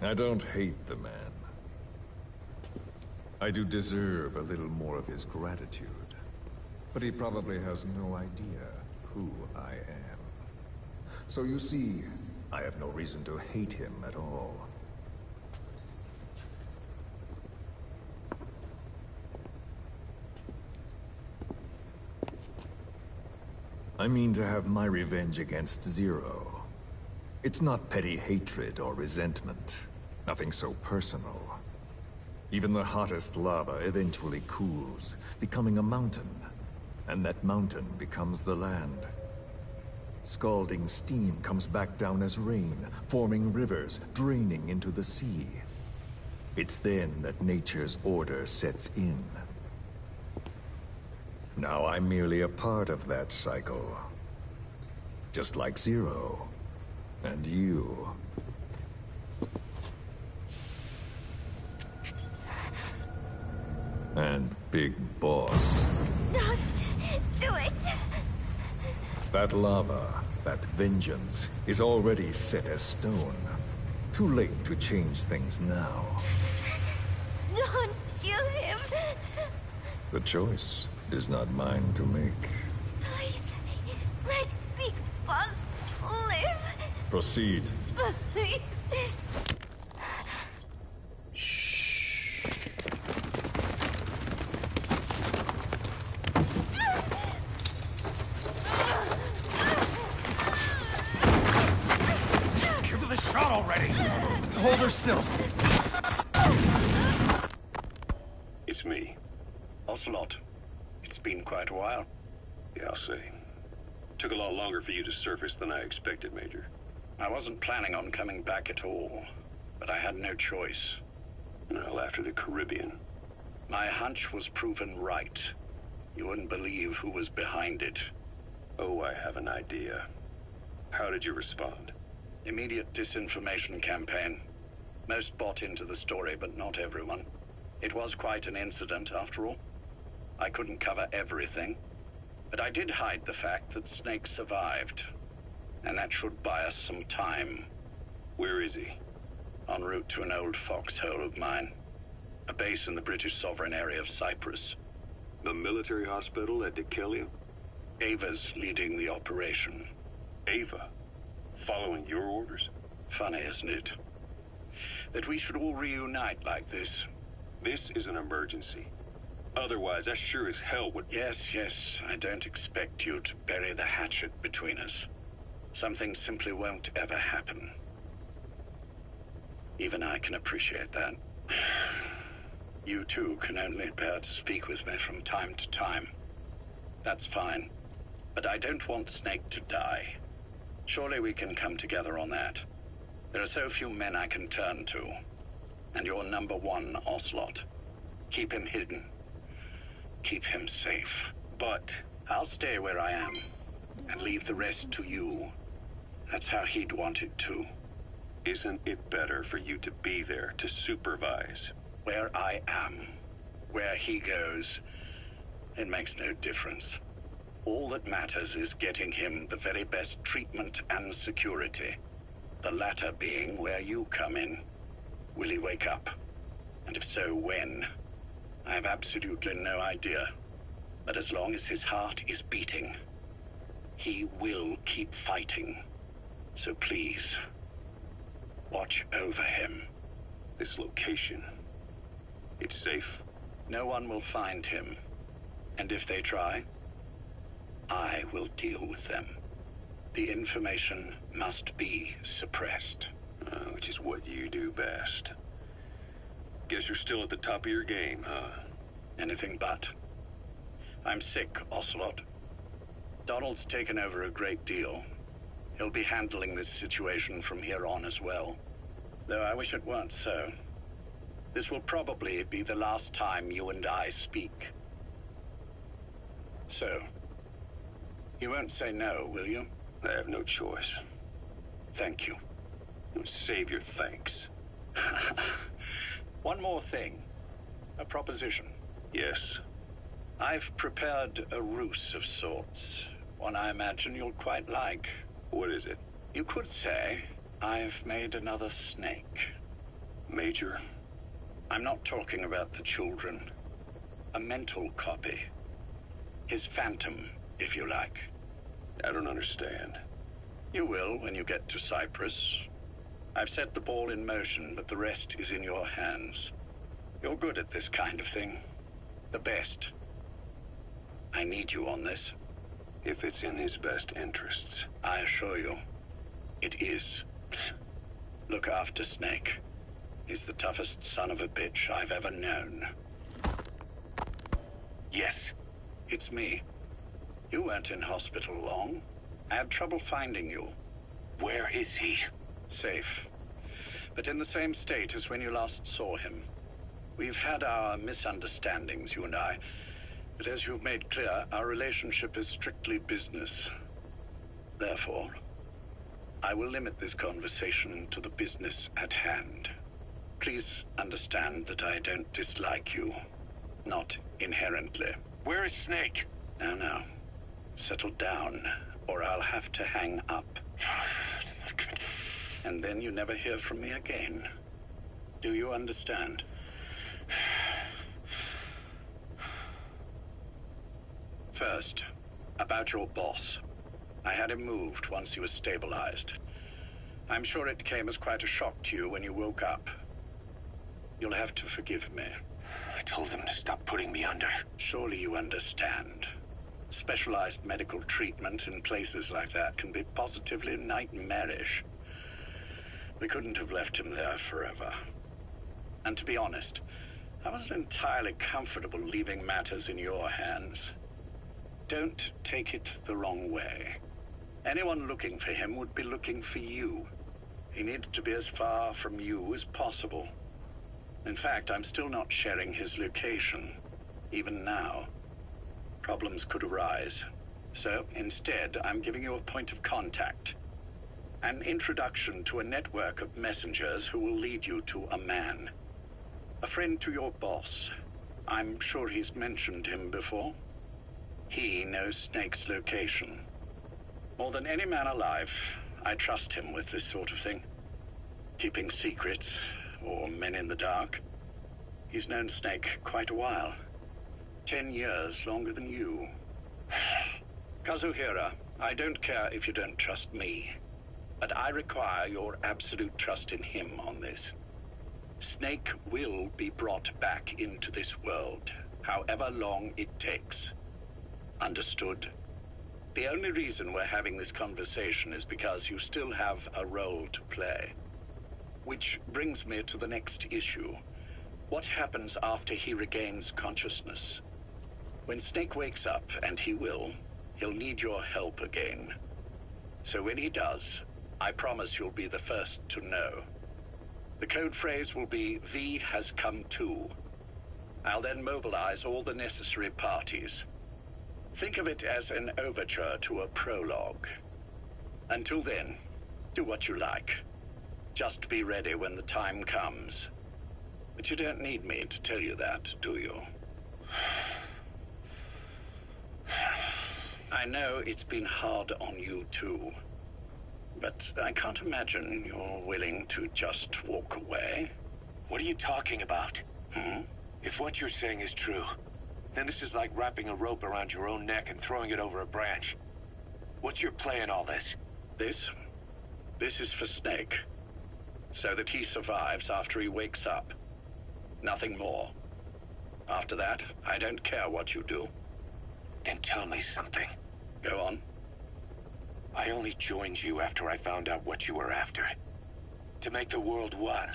I don't hate the man. I do deserve a little more of his gratitude. But he probably has no idea who I am. So you see, I have no reason to hate him at all. I mean to have my revenge against Zero. It's not petty hatred or resentment. Nothing so personal. Even the hottest lava eventually cools, becoming a mountain. And that mountain becomes the land. Scalding steam comes back down as rain, forming rivers, draining into the sea. It's then that nature's order sets in. Now I'm merely a part of that cycle. Just like Zero. And you. And Big Boss. Don't do it! That lava, that vengeance, is already set as stone. Too late to change things now. Don't kill him! The choice is not mine to make. Please, let Big Boss live! Proceed. Please! Give her the shot already! Hold her still! It's me. Ocelot. It's been quite a while. Yeah, I'll say. Took a lot longer for you to surface than I expected, Major. I wasn't planning on coming back at all, but I had no choice. Well, after the Caribbean. My hunch was proven right. You wouldn't believe who was behind it. Oh, I have an idea. How did you respond? Immediate disinformation campaign. Most bought into the story, but not everyone. It was quite an incident, after all. I couldn't cover everything, but I did hide the fact that Snake survived. And that should buy us some time. Where is he? En route to an old foxhole of mine. A base in the British sovereign area of Cyprus. The military hospital at Dikelia? Ava's leading the operation. Ava? Following your orders? Funny, isn't it? That we should all reunite like this. This is an emergency. Otherwise, I sure as hell would... Yes, I don't expect you to bury the hatchet between us. Something simply won't ever happen. Even I can appreciate that. You too can only bear to speak with me from time to time. That's fine. But I don't want Snake to die. Surely we can come together on that. There are so few men I can turn to. And you're number one, Ocelot. Keep him hidden. Keep him safe. But I'll stay where I am and leave the rest to you. That's how he'd want it too. Isn't it better for you to be there to supervise? Where I am, where he goes, it makes no difference. All that matters is getting him the very best treatment and security. The latter being where you come in. Will he wake up? And if so, when? I have absolutely no idea. But as long as his heart is beating, he will keep fighting. So please, watch over him. This location, it's safe? No one will find him. And if they try, I will deal with them. The information must be suppressed. Which is what you do best. Guess you're still at the top of your game, huh? Anything but. I'm sick, Ocelot. Donald's taken over a great deal. He'll be handling this situation from here on as well. Though I wish it weren't so. This will probably be the last time you and I speak. So, you won't say no, will you? I have no choice. Thank you. Save your thanks. One more thing. A proposition. Yes? I've prepared a ruse of sorts. One I imagine you'll quite like. What is it? You could say I've made another Snake. Major? I'm not talking about the children. A mental copy. His phantom, if you like. I don't understand. You will when you get to Cyprus. I've set the ball in motion, but the rest is in your hands. You're good at this kind of thing. The best. I need you on this. If it's in his best interests. I assure you, it is. Look after Snake. He's the toughest son of a bitch I've ever known. Yes, it's me. You weren't in hospital long. I had trouble finding you. Where is he? Safe. But in the same state as when you last saw him. We've had our misunderstandings, you and I. But as you've made clear, our relationship is strictly business. Therefore, I will limit this conversation to the business at hand. Please understand that I don't dislike you. Not inherently. Where is Snake? Now. Settle down, or I'll have to hang up. And then you never hear from me again. Do you understand? First, about your boss. I had him moved once he was stabilized. I'm sure it came as quite a shock to you when you woke up. You'll have to forgive me. I told him to stop putting me under. Surely you understand. Specialized medical treatment in places like that can be positively nightmarish. We couldn't have left him there forever. And to be honest, I wasn't entirely comfortable leaving matters in your hands. Don't take it the wrong way. Anyone looking for him would be looking for you. He needed to be as far from you as possible. In fact, I'm still not sharing his location, even now. Problems could arise. So, instead, I'm giving you a point of contact. An introduction to a network of messengers who will lead you to a man. A friend to your boss. I'm sure he's mentioned him before. He knows Snake's location. More than any man alive, I trust him with this sort of thing. Keeping secrets, or men in the dark. He's known Snake quite a while. 10 years longer than you. Kazuhira, I don't care if you don't trust me, but I require your absolute trust in him on this. Snake will be brought back into this world, however long it takes. Understood? The only reason we're having this conversation is because you still have a role to play. Which brings me to the next issue. What happens after he regains consciousness? When Snake wakes up, and he will, he'll need your help again. So when he does, I promise you'll be the first to know. The code phrase will be, V has come to. I'll then mobilize all the necessary parties. Think of it as an overture to a prologue. Until then, do what you like. Just be ready when the time comes. But you don't need me to tell you that, do you? I know it's been hard on you too. But I can't imagine you're willing to just walk away. What are you talking about? If what you're saying is true, then this is like wrapping a rope around your own neck and throwing it over a branch. What's your play in all this? This is for Snake. So that he survives after he wakes up. Nothing more. After that, I don't care what you do. Then tell me something. Go on. I only joined you after I found out what you were after. To make the world one,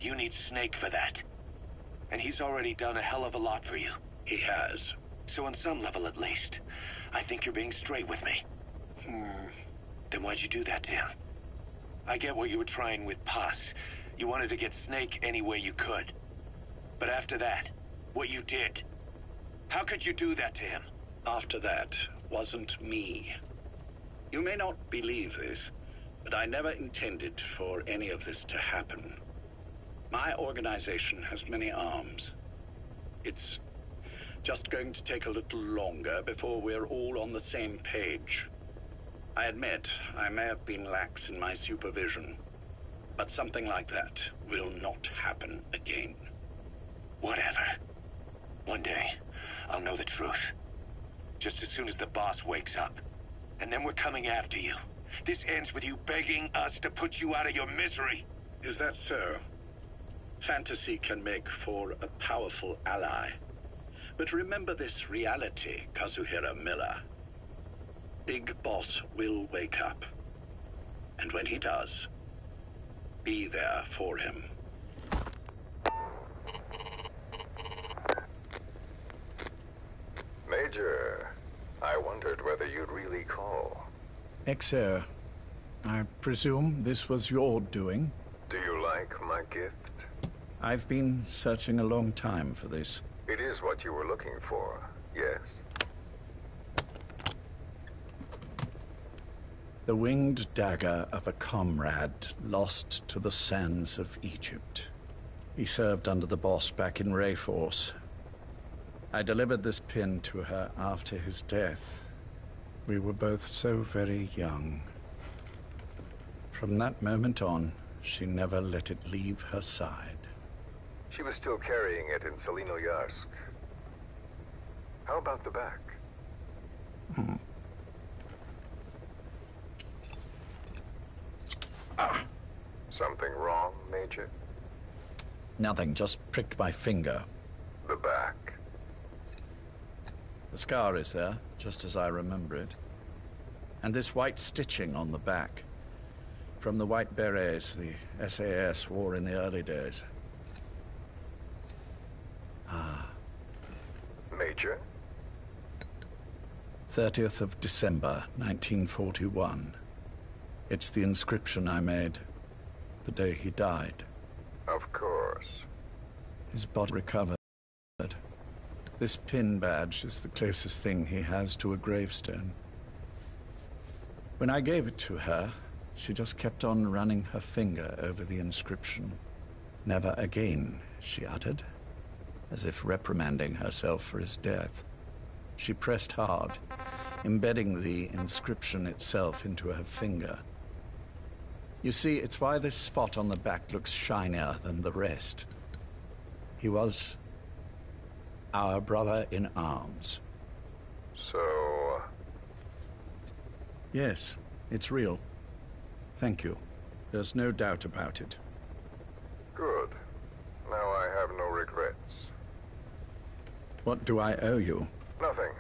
you need Snake for that. And he's already done a hell of a lot for you. He has. So on some level at least, I think you're being straight with me. Then why'd you do that to him? I get what you were trying with Paz. You wanted to get Snake any way you could. But after that, what you did, how could you do that to him? After that wasn't me. You may not believe this, but I never intended for any of this to happen. My organization has many arms. It's just going to take a little longer before we're all on the same page. I admit I may have been lax in my supervision, but something like that will not happen again. Whatever. One day, I'll know the truth. Just as soon as the boss wakes up. And then we're coming after you. This ends with you begging us to put you out of your misery. Is that so? Fantasy can make for a powerful ally. But remember this reality, Kazuhira Miller. Big Boss will wake up. And when he does, be there for him. Major, I wondered whether you'd really call. Exer, I presume this was your doing? Do you like my gift? I've been searching a long time for this. It is what you were looking for, yes? The winged dagger of a comrade lost to the sands of Egypt. He served under the boss back in Rayforce. I delivered this pin to her after his death. We were both so very young. From that moment on, she never let it leave her side. She was still carrying it in Selinoyarsk. How about the back? Something wrong, Major? Nothing, just pricked my finger. The back. The scar is there, just as I remember it. And this white stitching on the back. From the white berets the SAS wore in the early days. Major? 30th of December, 1941. It's the inscription I made the day he died. Of course. His body recovered. This pin badge is the closest thing he has to a gravestone. When I gave it to her, she just kept on running her finger over the inscription. Never again, she uttered, as if reprimanding herself for his death. She pressed hard, embedding the inscription itself into her finger. You see, it's why this spot on the back looks shinier than the rest. He was our brother in arms. So... Yes, it's real. Thank you. There's no doubt about it. Good. Now I have no regrets. What do I owe you? Nothing.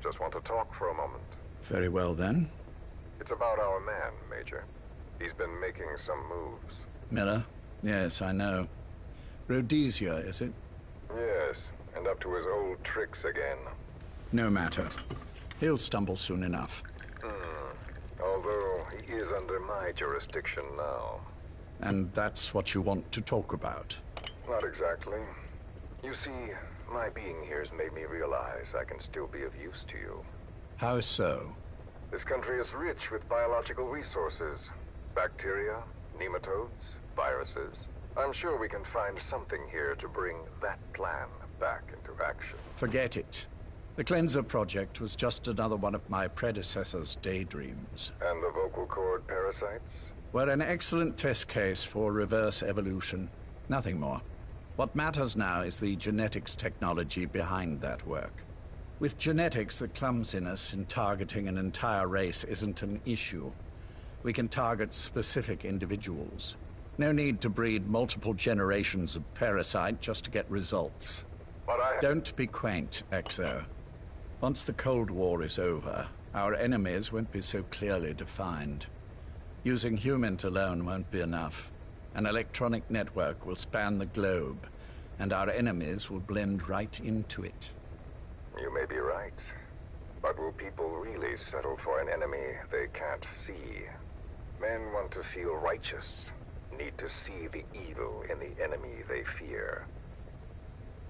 Just want to talk for a moment. Very well, then. It's about our man, Major. He's been making some moves. Miller? Yes, I know. Rhodesia, is it? Yes, and up to his old tricks again. No matter. He'll stumble soon enough. Although he is under my jurisdiction now. And that's what you want to talk about? Not exactly. You see, my being here's made me realize I can still be of use to you. How so? This country is rich with biological resources. Bacteria, nematodes, viruses. I'm sure we can find something here to bring that plan back into action. Forget it. The Cleanser Project was just another one of my predecessor's daydreams. And the vocal cord parasites? Were an excellent test case for reverse evolution. Nothing more. What matters now is the genetics technology behind that work. With genetics, the clumsiness in targeting an entire race isn't an issue. We can target specific individuals. No need to breed multiple generations of parasite just to get results. But Don't be quaint, Exo. Once the Cold War is over, our enemies won't be so clearly defined. Using humans alone won't be enough. An electronic network will span the globe, and our enemies will blend right into it. You may be right. But will people really settle for an enemy they can't see? Men want to feel righteous, need to see the evil in the enemy they fear.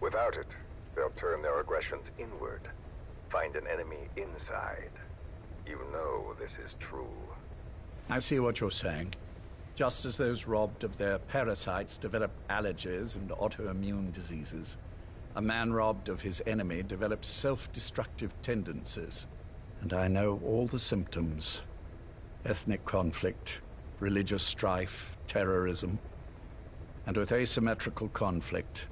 Without it, they'll turn their aggressions inward, find an enemy inside. You know this is true. I see what you're saying. Just as those robbed of their parasites develop allergies and autoimmune diseases, a man robbed of his enemy develops self-destructive tendencies. And I know all the symptoms. Ethnic conflict, religious strife, terrorism. And with asymmetrical conflict,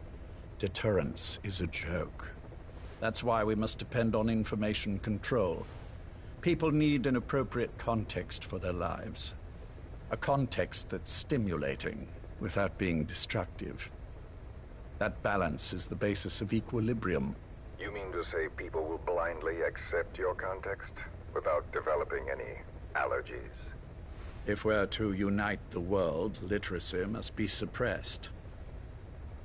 deterrence is a joke. That's why we must depend on information control. People need an appropriate context for their lives. A context that's stimulating without being destructive. That balance is the basis of equilibrium. You mean to say people will blindly accept your context without developing any allergies? If we're to unite the world, literacy must be suppressed.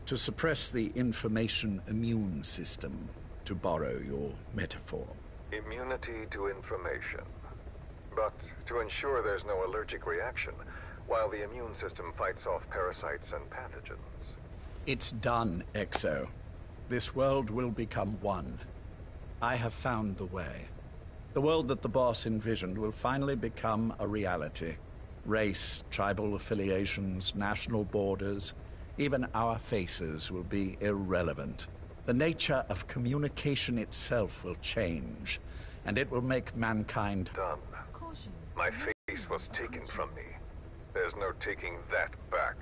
To suppress the information immune system, to borrow your metaphor. Immunity to information. But to ensure there's no allergic reaction, while the immune system fights off parasites and pathogens. It's done, Exo. This world will become one. I have found the way. The world that the boss envisioned will finally become a reality. Race, tribal affiliations, national borders, even our faces will be irrelevant. The nature of communication itself will change, and it will make mankind... Done. My face was taken from me. There's no taking that back.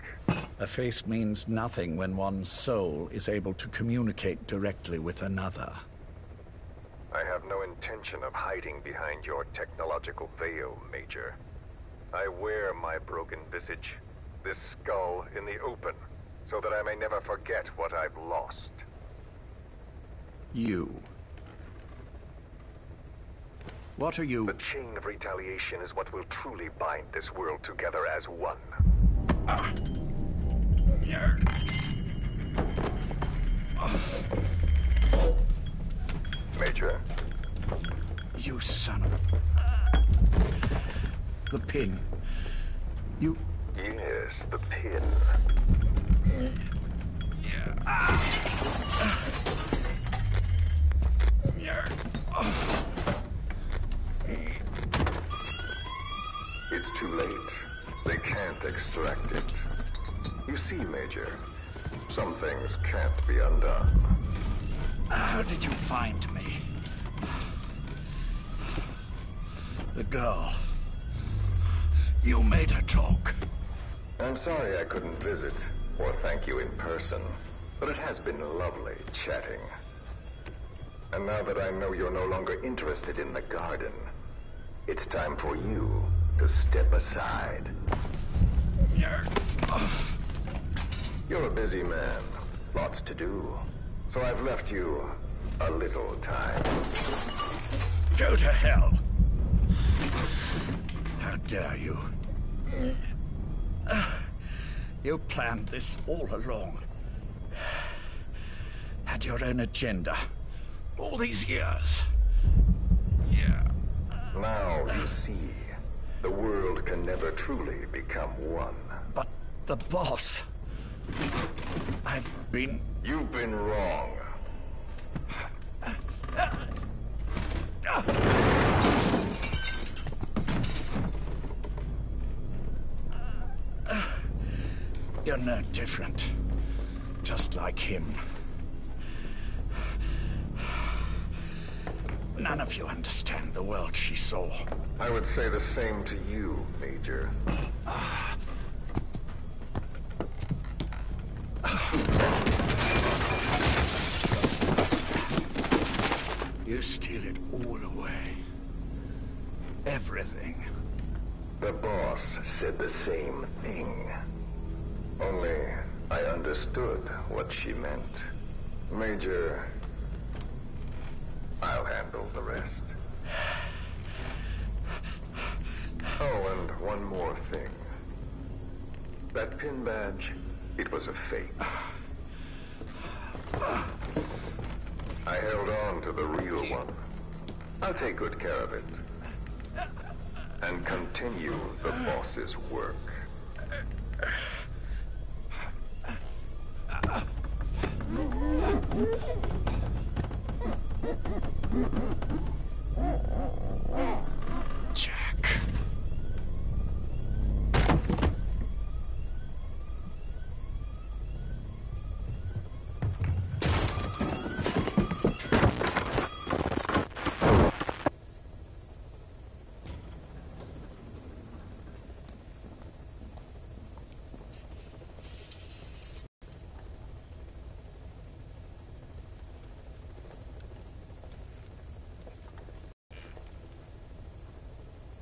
A face means nothing when one's soul is able to communicate directly with another. I have no intention of hiding behind your technological veil, Major. I wear my broken visage, this skull, in the open, so that I may never forget what I've lost. You. What are you? The chain of retaliation is what will truly bind this world together as one. Major? You son of a... The pin. You... Yes, the pin. It's too late. They can't extract it. You see, Major, some things can't be undone. How did you find me? The girl. You made her talk. I'm sorry I couldn't visit or thank you in person, but it has been lovely chatting. And now that I know you're no longer interested in the garden, it's time for you to step aside. You're a busy man. Lots to do. So I've left you a little time. Go to hell! How dare you? You planned this all along. Had your own agenda. All these years. Yeah. Now you see, the world can never truly become one. But the boss... You've been wrong. You're no different. Just like him. None of you understand the world she saw. I would say the same to you, Major. You steal it all away. Everything. The boss said the same thing. Only I understood what she meant. Major, I'll handle the rest. Oh, and one more thing. That pin badge, it was a fake. I held on to the real one. I'll take good care of it. And continue the boss's work. Jack.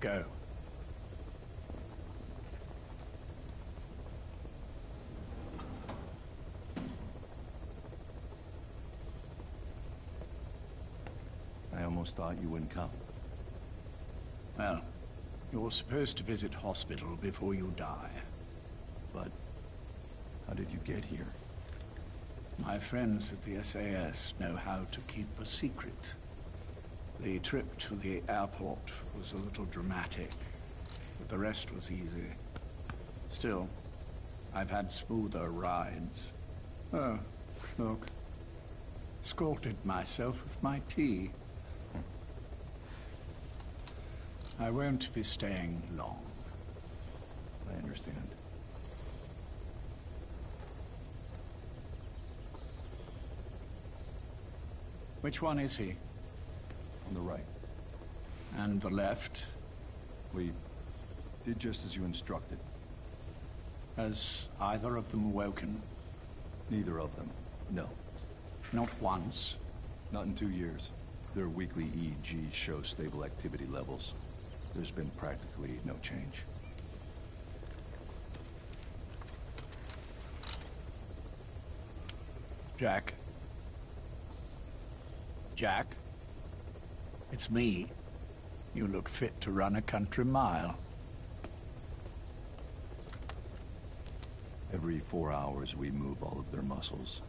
Go. I almost thought you wouldn't come. Well, you're supposed to visit hospital before you die. But how did you get here? My friends at the SAS know how to keep a secret. The trip to the airport was a little dramatic, but the rest was easy. Still, I've had smoother rides. Oh, look. Escorted myself with my tea. I won't be staying long. I understand. Which one is he? On the right. And the left? We did just as you instructed. Has either of them woken? Neither of them, no. Not once? Not in 2 years. Their weekly EEGs show stable activity levels. There's been practically no change. Jack? Jack? It's me. You look fit to run a country mile. Every 4 hours, we move all of their muscles,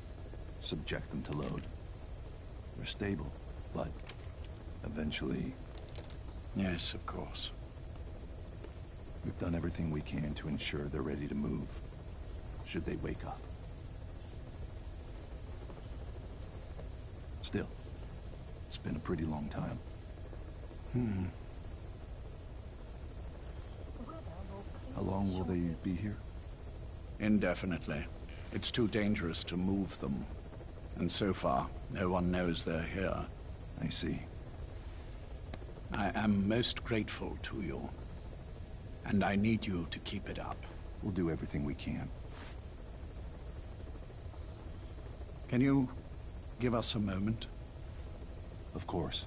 subject them to load. They're stable, but eventually... Yes, of course. We've done everything we can to ensure they're ready to move, should they wake up. Still, it's been a pretty long time. How long will they be here? Indefinitely. It's too dangerous to move them. And so far, no one knows they're here. I see. I am most grateful to you. And I need you to keep it up. We'll do everything we can. Can you give us a moment? Of course.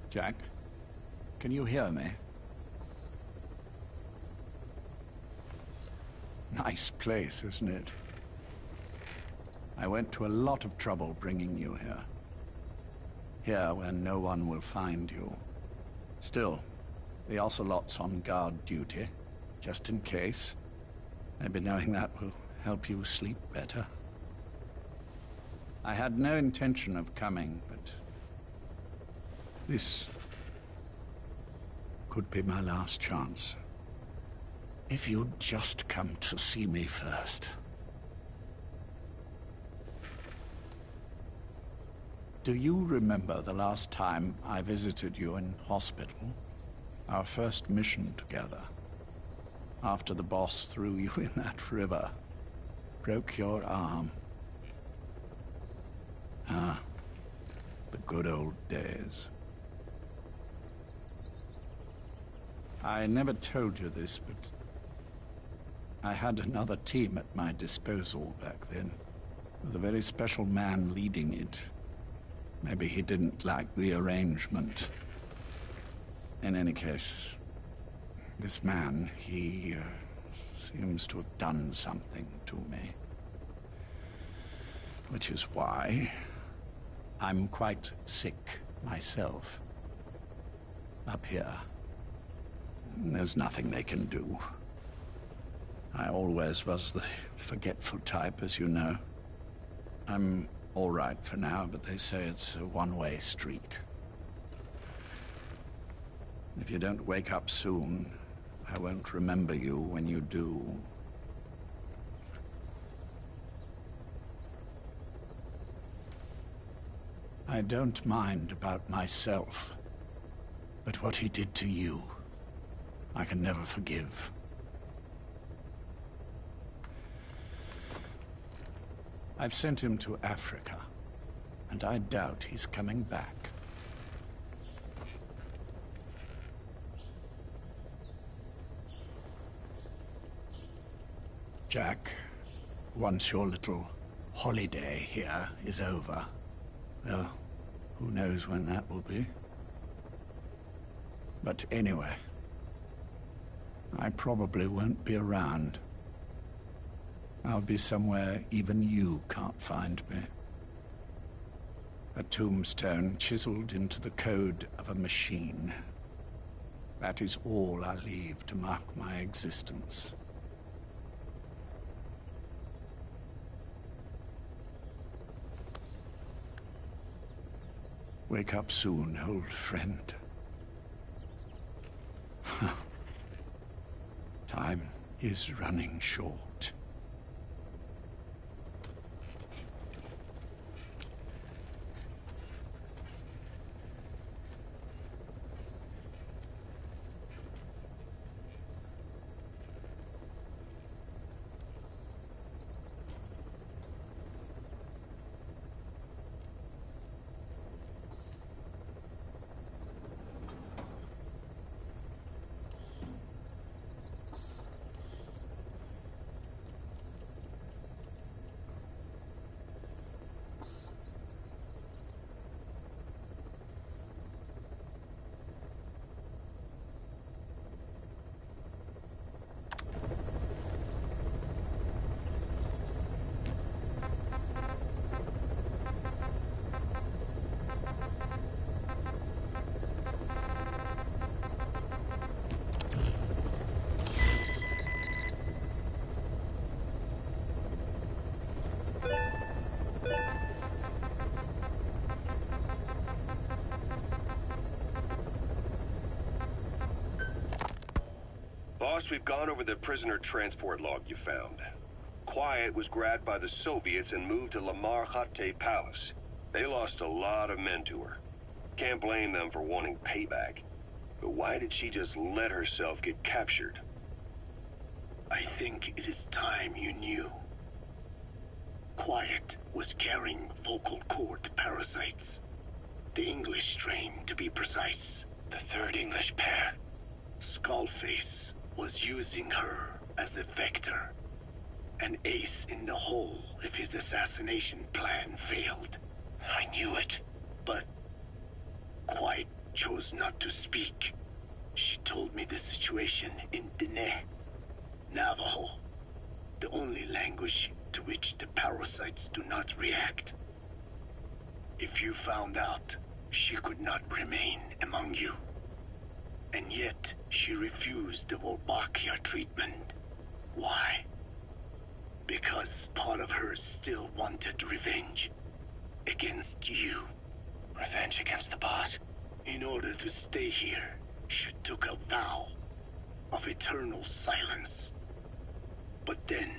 Jack? Can you hear me? Nice place, isn't it? I went to a lot of trouble bringing you here. Here, where no one will find you. Still, the Ocelot's on guard duty, just in case. Maybe knowing that will help you sleep better. I had no intention of coming, but this could be my last chance. If you'd just come to see me first. Do you remember the last time I visited you in hospital? Our first mission together. After the boss threw you in that river. Broke your arm. Ah, the good old days. I never told you this, but I had another team at my disposal back then, with a very special man leading it. Maybe he didn't like the arrangement. In any case, this man, he seems to have done something to me. Which is why I'm quite sick myself. Up here, there's nothing they can do. I always was the forgetful type, as you know. I'm all right for now, but they say it's a one-way street. If you don't wake up soon, I won't remember you when you do. I don't mind about myself, but what he did to you, I can never forgive. I've sent him to Africa, and I doubt he's coming back. Jack, once your little holiday here is over, well, who knows when that will be? But anyway, I probably won't be around. I'll be somewhere even you can't find me. A tombstone chiseled into the code of a machine. That is all I leave to mark my existence. Wake up soon, old friend. Time is running short. Boss, we've gone over the prisoner transport log you found. Quiet was grabbed by the Soviets and moved to Lamar Khatte Palace. They lost a lot of men to her. Can't blame them for wanting payback. But why did she just let herself get captured? I think it is time you knew. Quiet was carrying vocal cord parasites. The English strain, to be precise. The third English pair. Skullface was using her as a vector. An ace in the hole if his assassination plan failed. I knew it. But Quiet chose not to speak. told me the situation in Diné, Navajo, the only language to which the parasites do not react. If you found out, she could not remain among you. And yet, she refused the Wolbachia treatment. Why? Because part of her still wanted revenge against you. Revenge against the boss? In order to stay here, she took a vow of eternal silence. But then,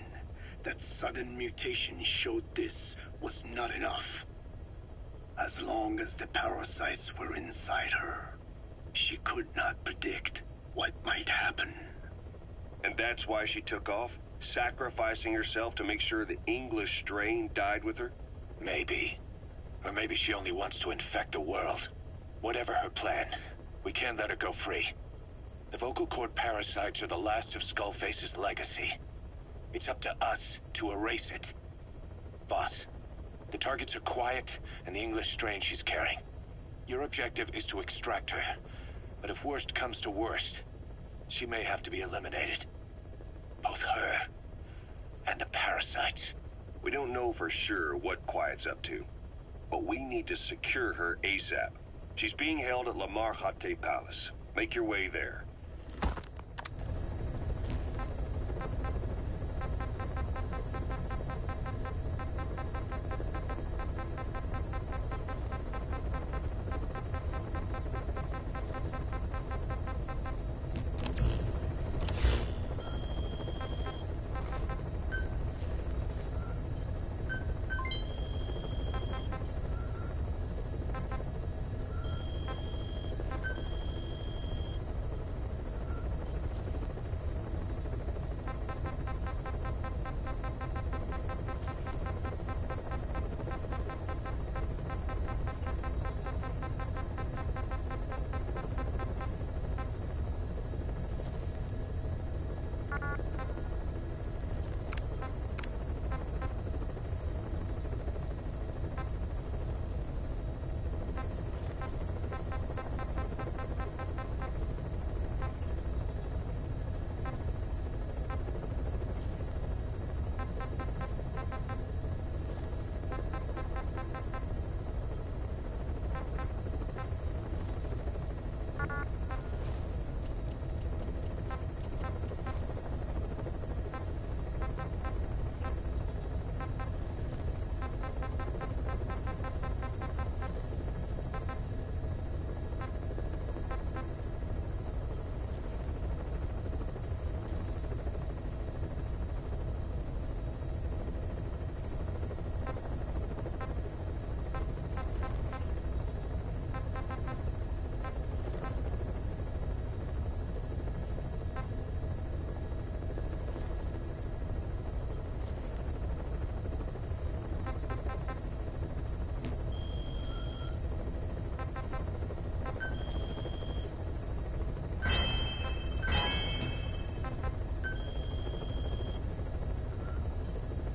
that sudden mutation showed this was not enough. As long as the parasites were inside her, she could not predict what might happen. And that's why she took off? Sacrificing herself to make sure the English strain died with her? Maybe. Or maybe she only wants to infect the world. Whatever her plan, we can't let her go free. The vocal cord parasites are the last of Skullface's legacy. It's up to us to erase it. Boss, the targets are quiet and the English strain she's carrying. Your objective is to extract her. But if worst comes to worst, she may have to be eliminated. Both her and the parasites. We don't know for sure what Quiet's up to, but we need to secure her ASAP. She's being held at Lamar Hate Palace. Make your way there.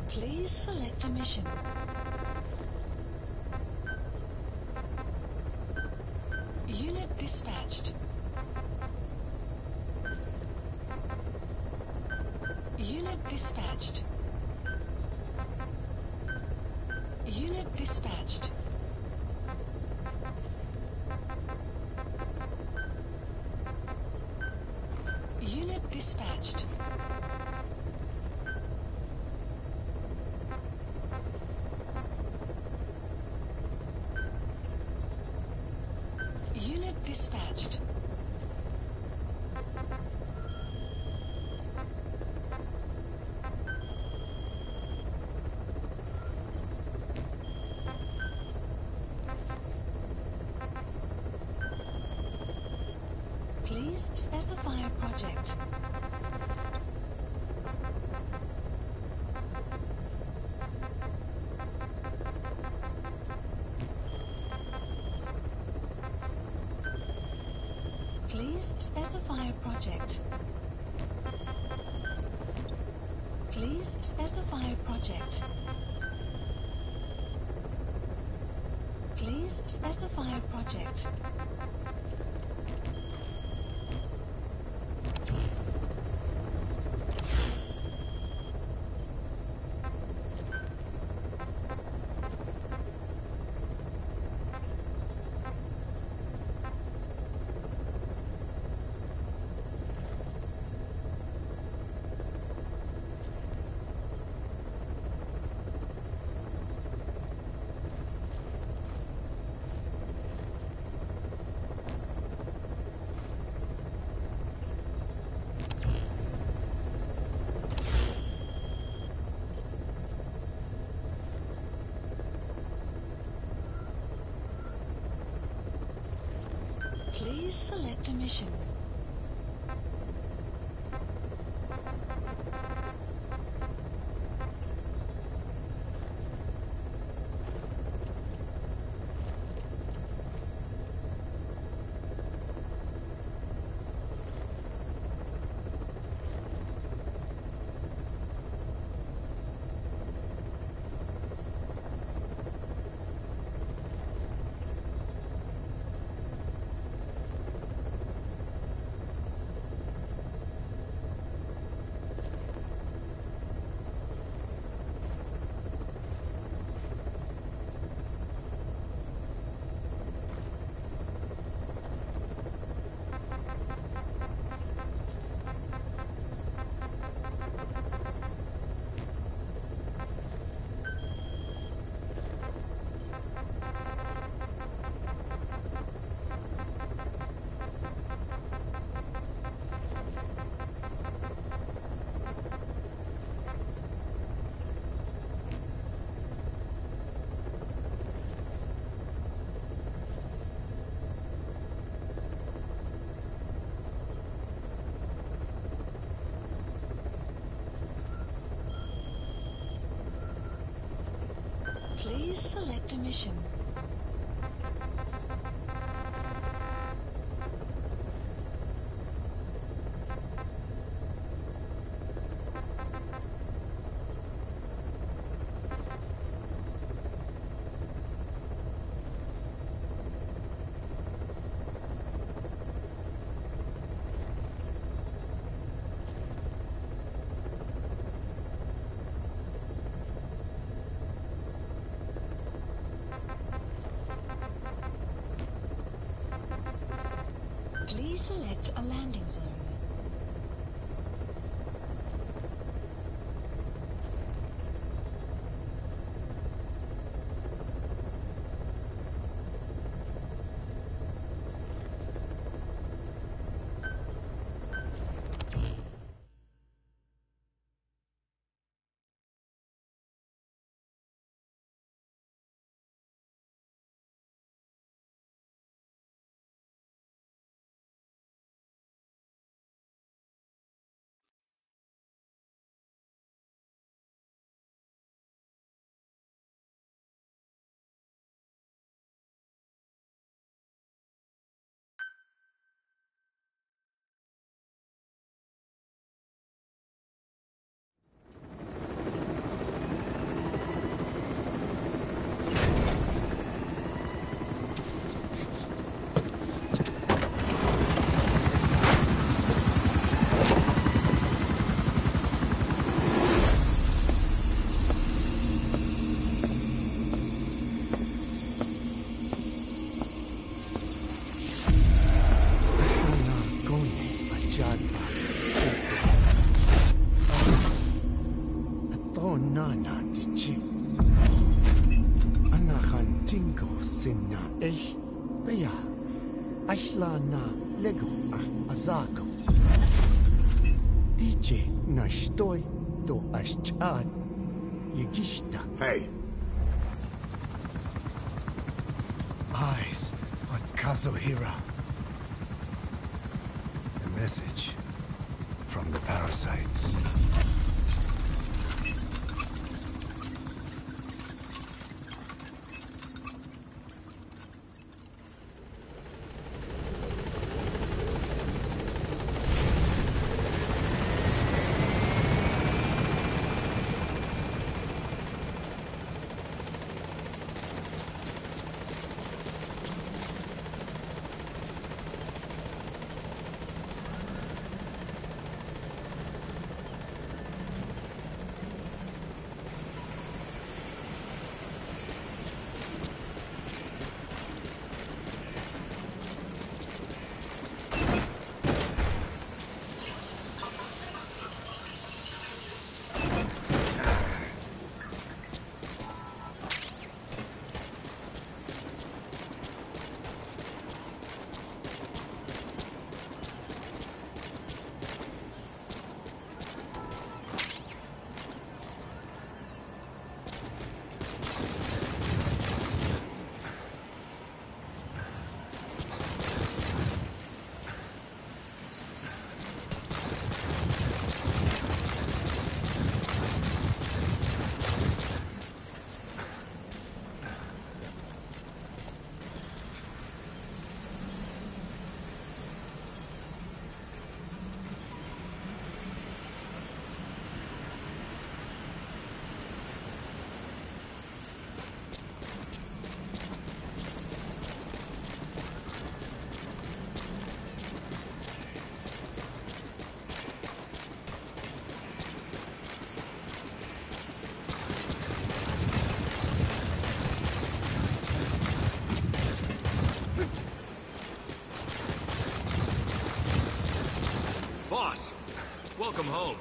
Please select a mission. Unit dispatched. Unit dispatched. Unit dispatched. Unit dispatched. Unit dispatched. Please specify a project. Please specify a project. Please specify a project. Please specify a project. Please select a mission. Please select a mission. Please select a landing zone. Hey. Eyes on Kazuhira. A message from the parasites. Welcome home.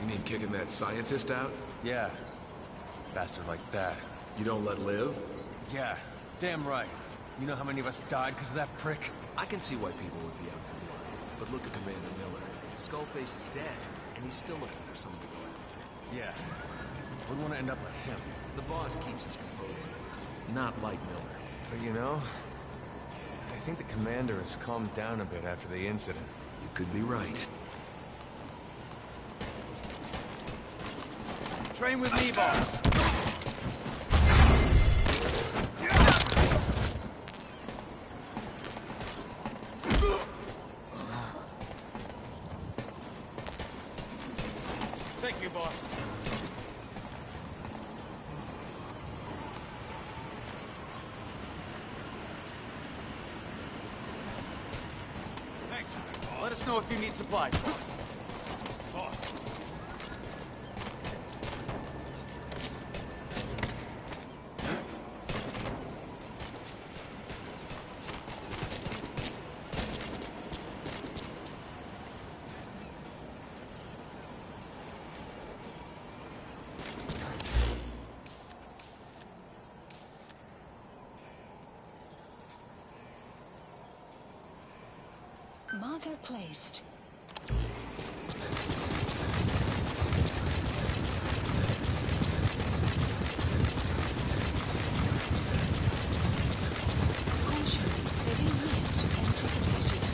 You mean kicking that scientist out? Yeah. Bastard like that. You don't let live? Yeah, damn right. You know how many of us died because of that prick? I can see why people would be out for blood. But look at Commander Miller. Skullface is dead, and he's still looking for someone to go after. Yeah. We want to end up like him. The boss keeps his composure. Not like Miller. But you know, I think the commander has calmed down a bit after the incident. You could be right. Train with me, boss. Thank you, boss. Thanks, boss. Let us know if you need supplies, boss. Boss. Marker placed. Caution, heavy mist anticipated.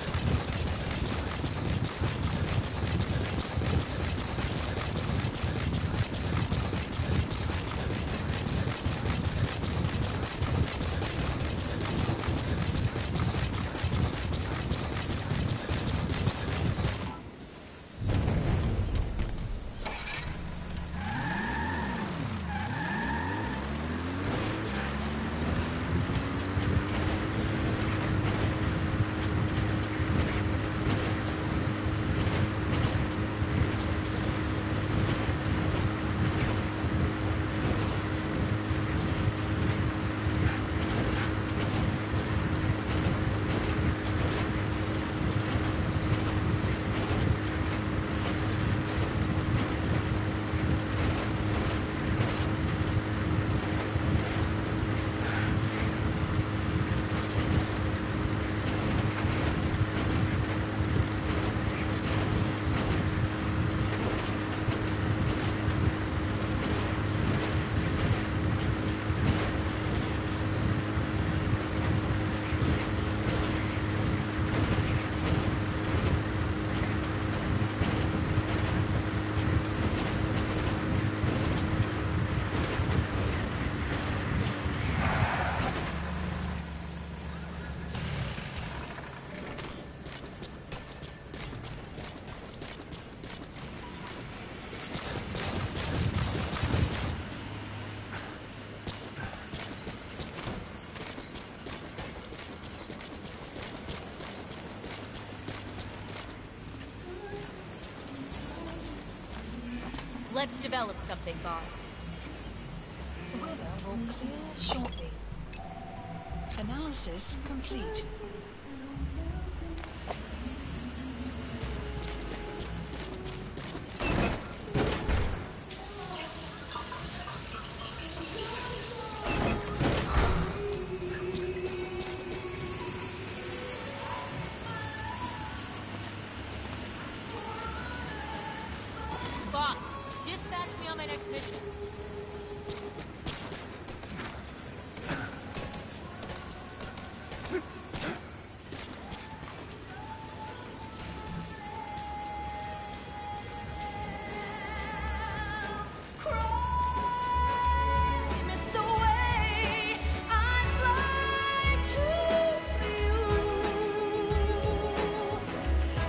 Let's develop something, boss. Weather will clear shortly. Analysis complete. Boss, dispatch me on my next mission.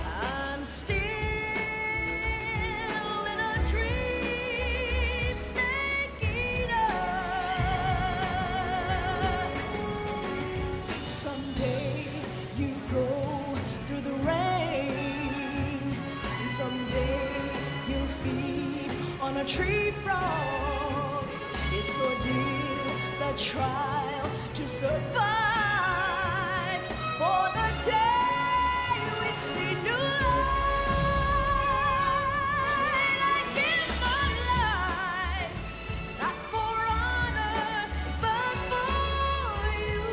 I'm still in a dream state. on a tree frog. It's ordeal, the trial to survive. For the day we see new light, I give my life, not for honor, but for you.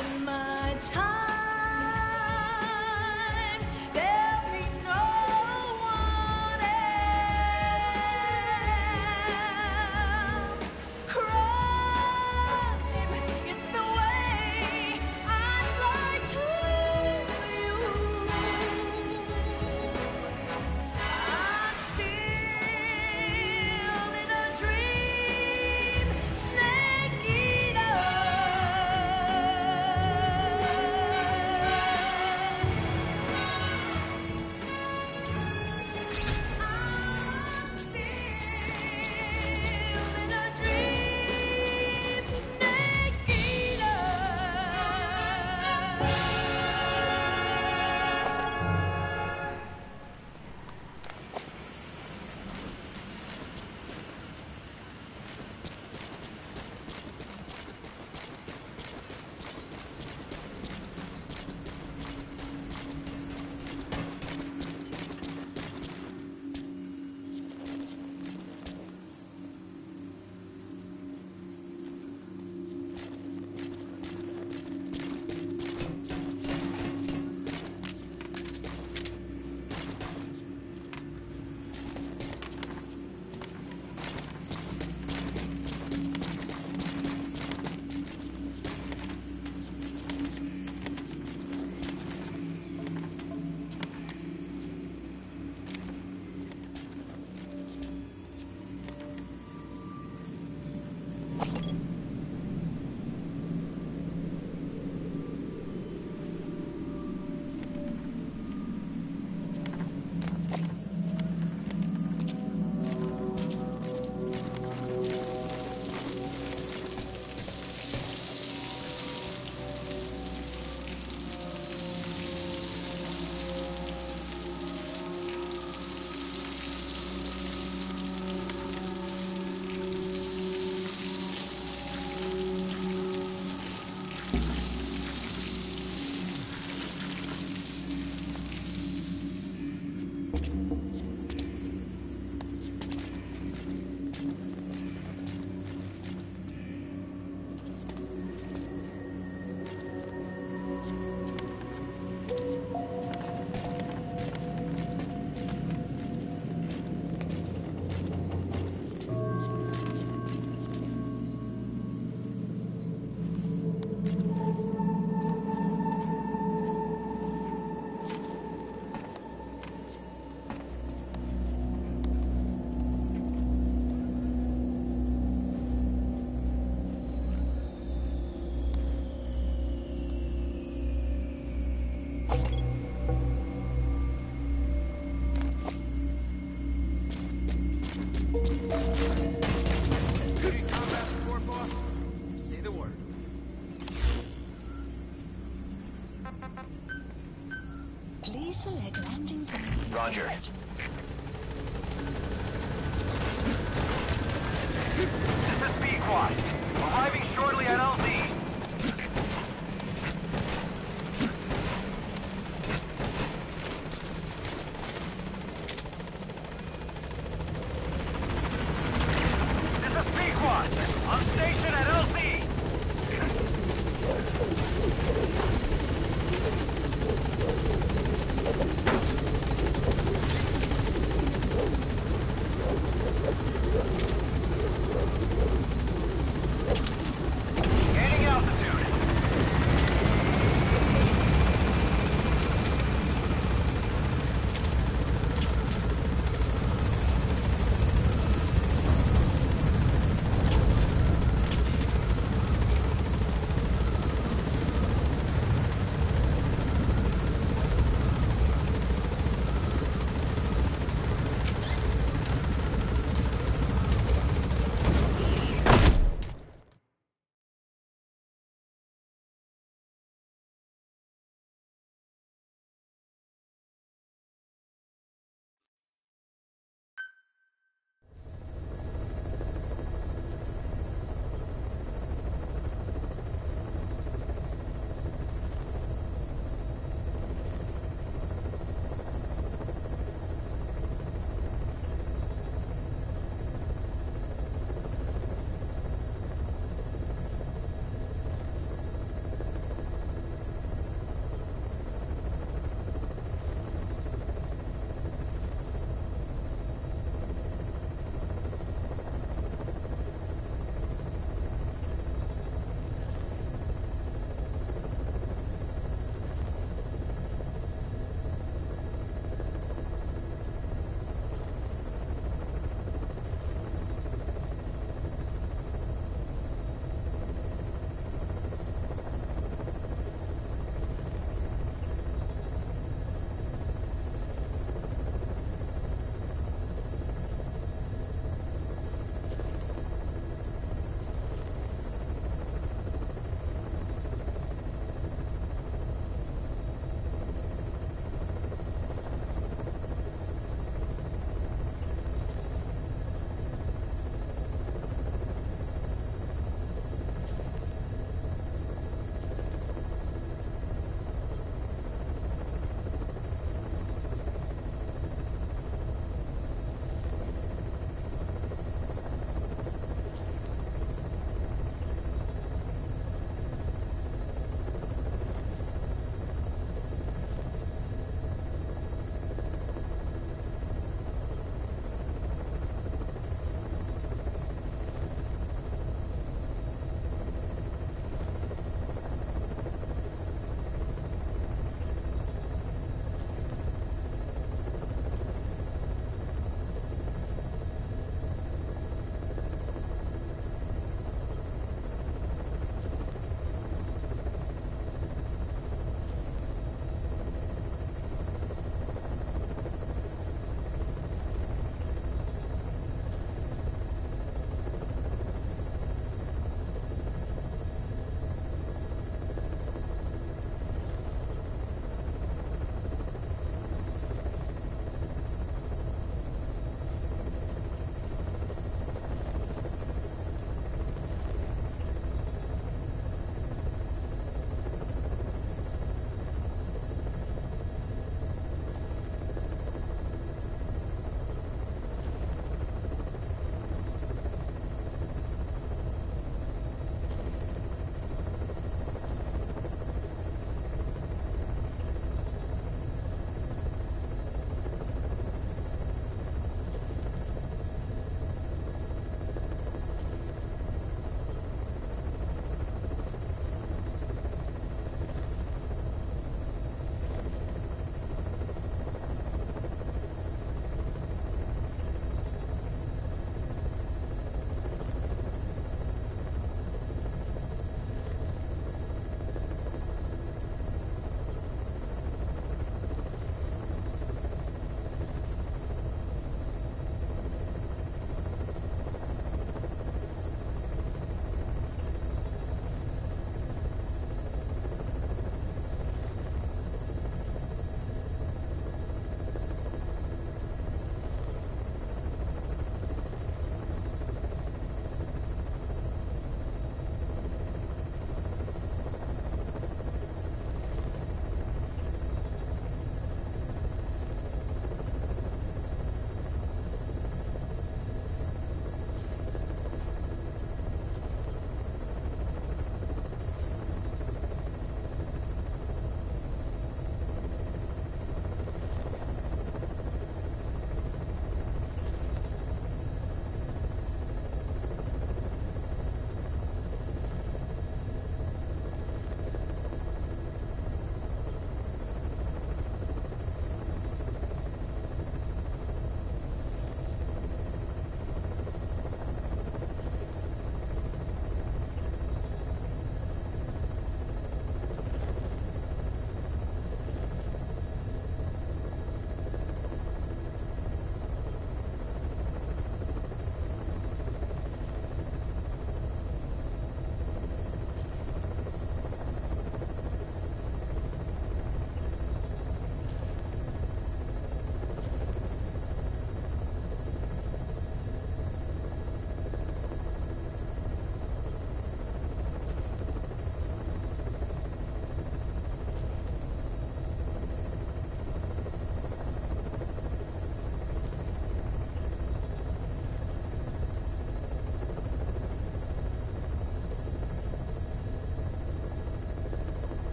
In my time, there'll be no one else. Crime, it's the way I'd lie to you. I'm still in a dream, snake eater. Please select landing zone. Roger. This is B-Quad. Arriving shortly at LZ. This is B-Quad. On station at LZ. Handing out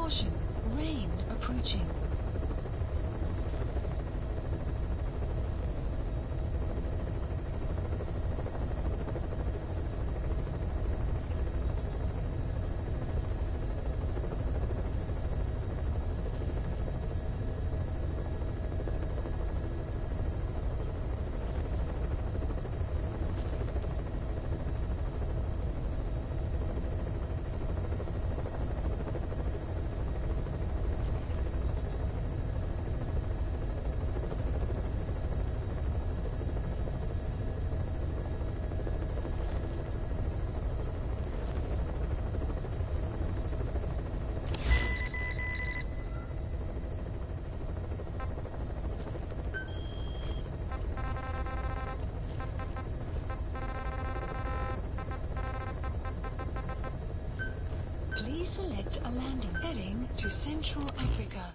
Caution, rain approaching. Please select a landing heading to Central Africa.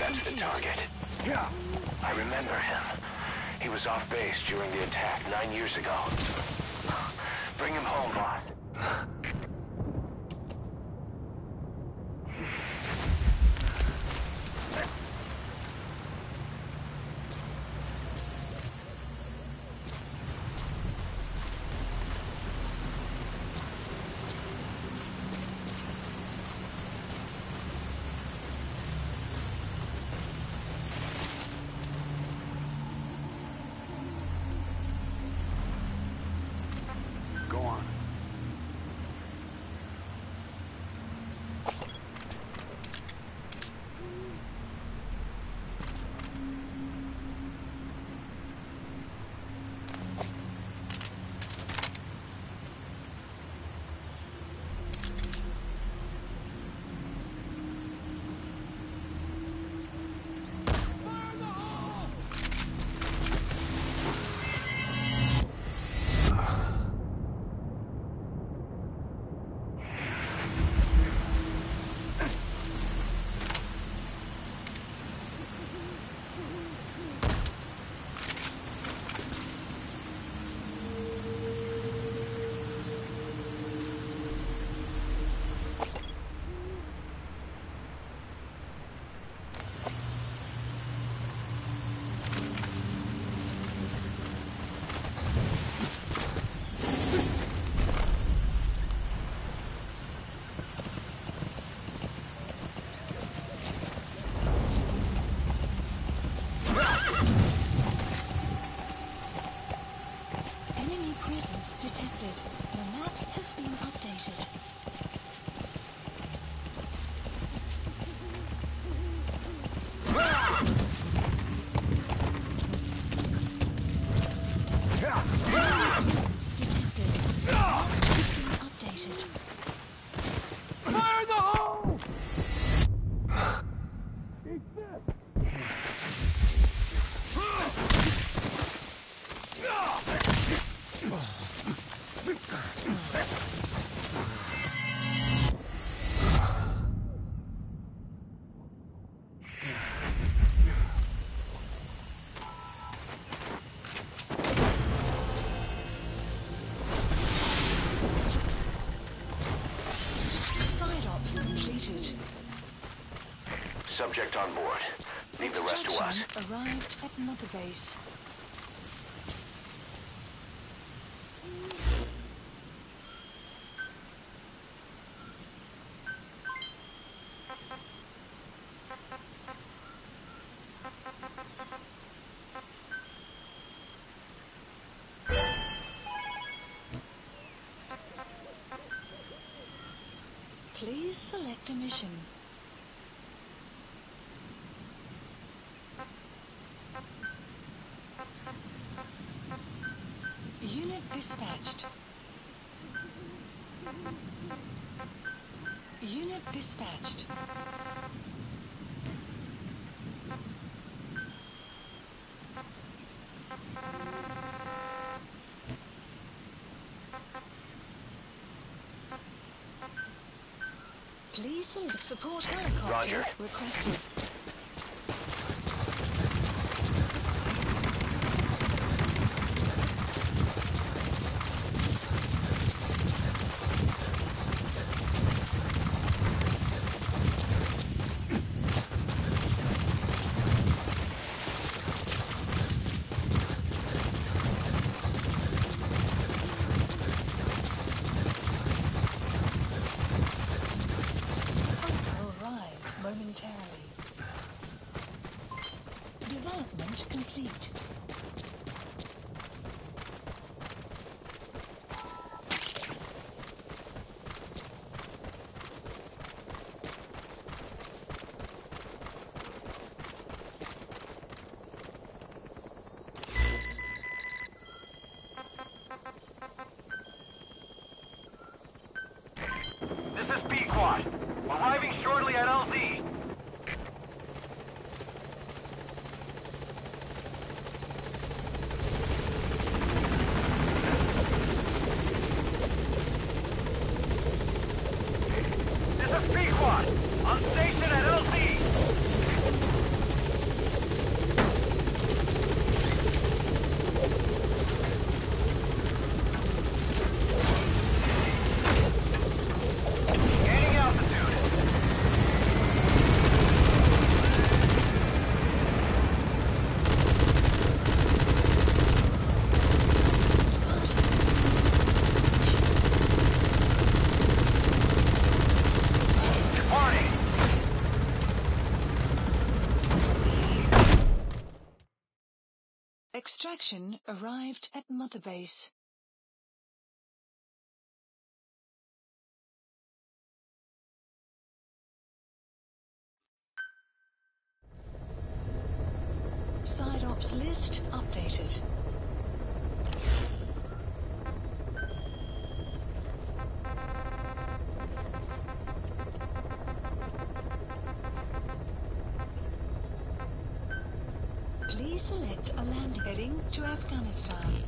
That's the target. Yeah. I remember him. He was off base during the attack 9 years ago. Bring him home, boss. Go on. Enemy presence detected. The map has been updated. Fire in the hole! Subject on board. Leave the rest to us. Arrived at Mother Base. Please select a mission. Unit dispatched. Unit dispatched. Please select support helicopter Roger. requested. Momentarily. Development complete. This is B-Quad. Arriving shortly at LZ. This is B-Quad. On station at LZ. Extraction arrived at Mother Base. Side ops list updated. Please select a land heading to Afghanistan.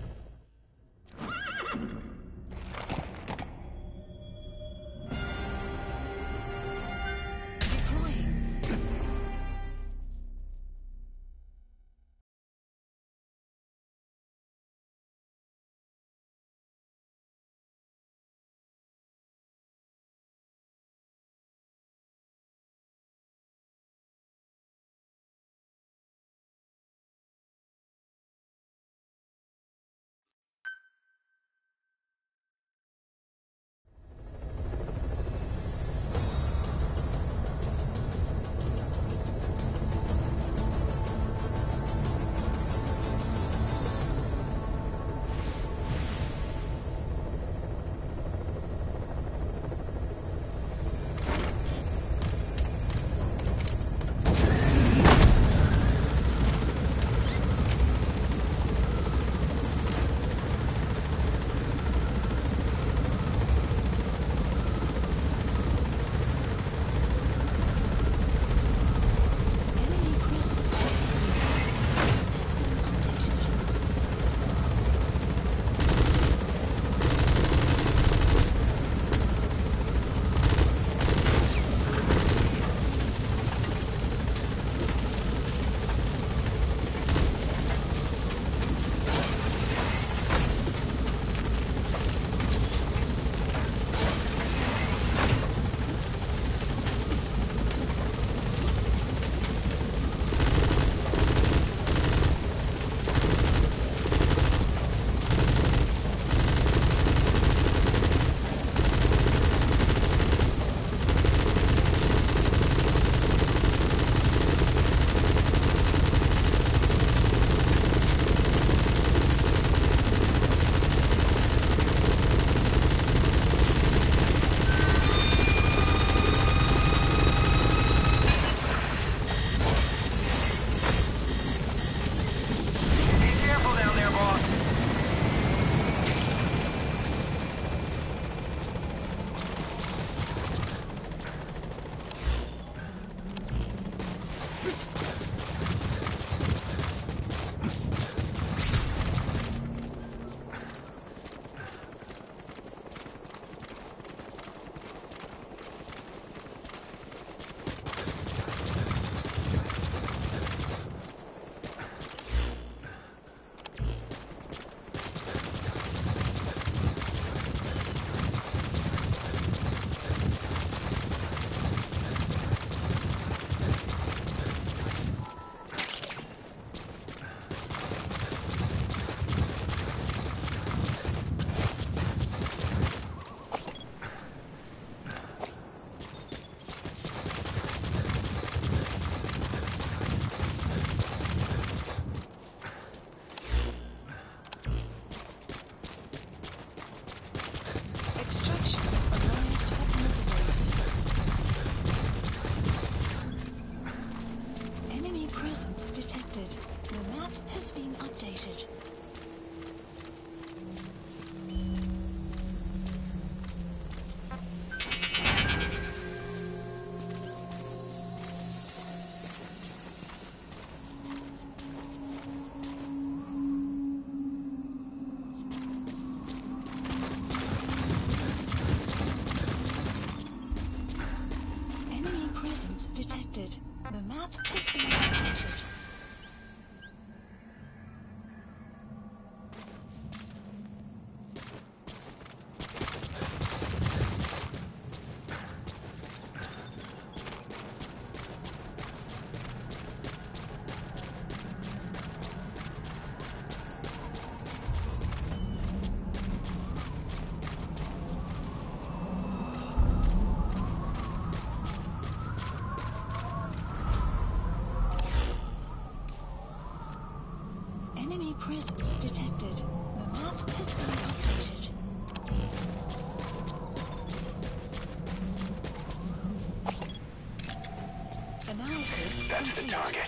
That's the target.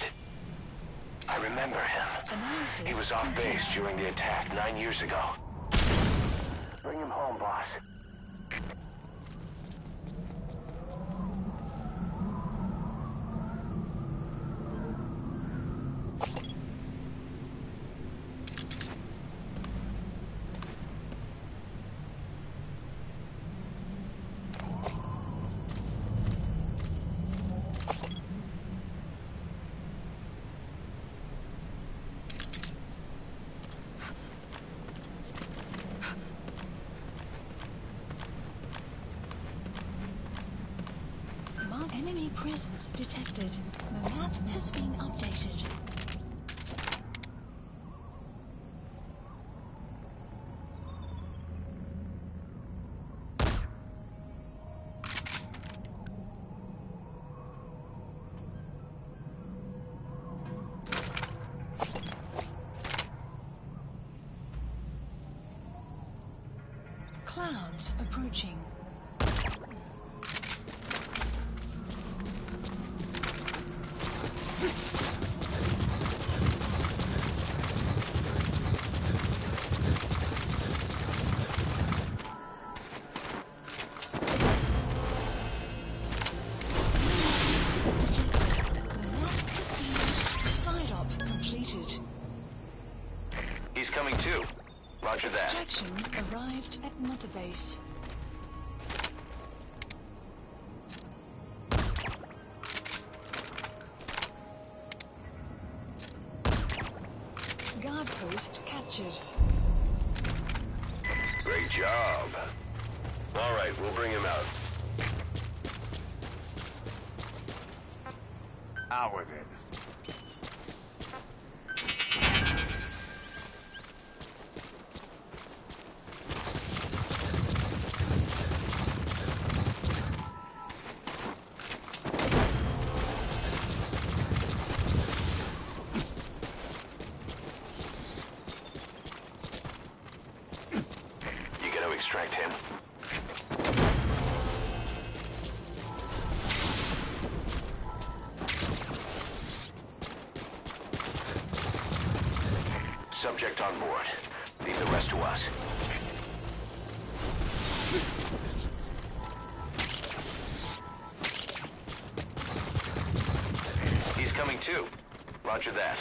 I remember him. He was off base during the attack 9 years ago. Bring him home, boss. Enemy presence detected. The map has been updated. Clouds approaching. He's coming too. Roger that. Extraction arrived at Mother Base. Guard post captured. Great job. All right, we'll bring him out. Out with it. Extract him. Subject on board. Leave the rest to us. He's coming too. Roger that.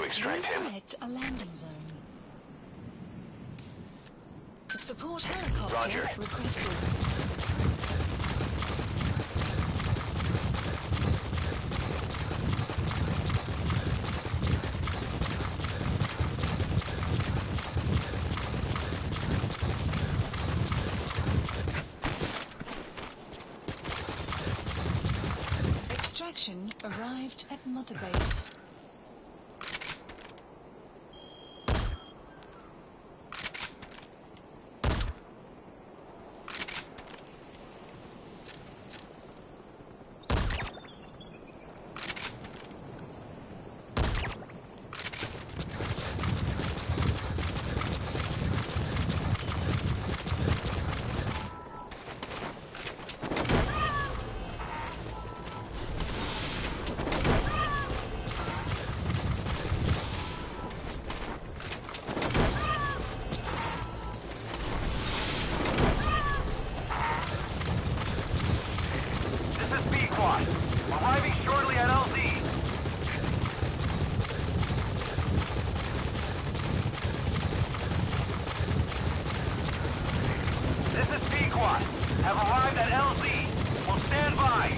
Extract him. Select a landing zone. A support helicopter Roger. requested. Extraction arrived at Mother Base. Arriving shortly at LZ. This is P-Quad. Have arrived at LZ. Will stand by.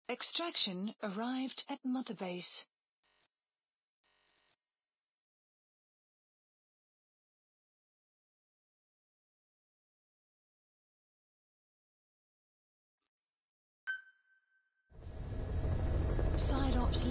Extraction arrived at Mother Base. Side ops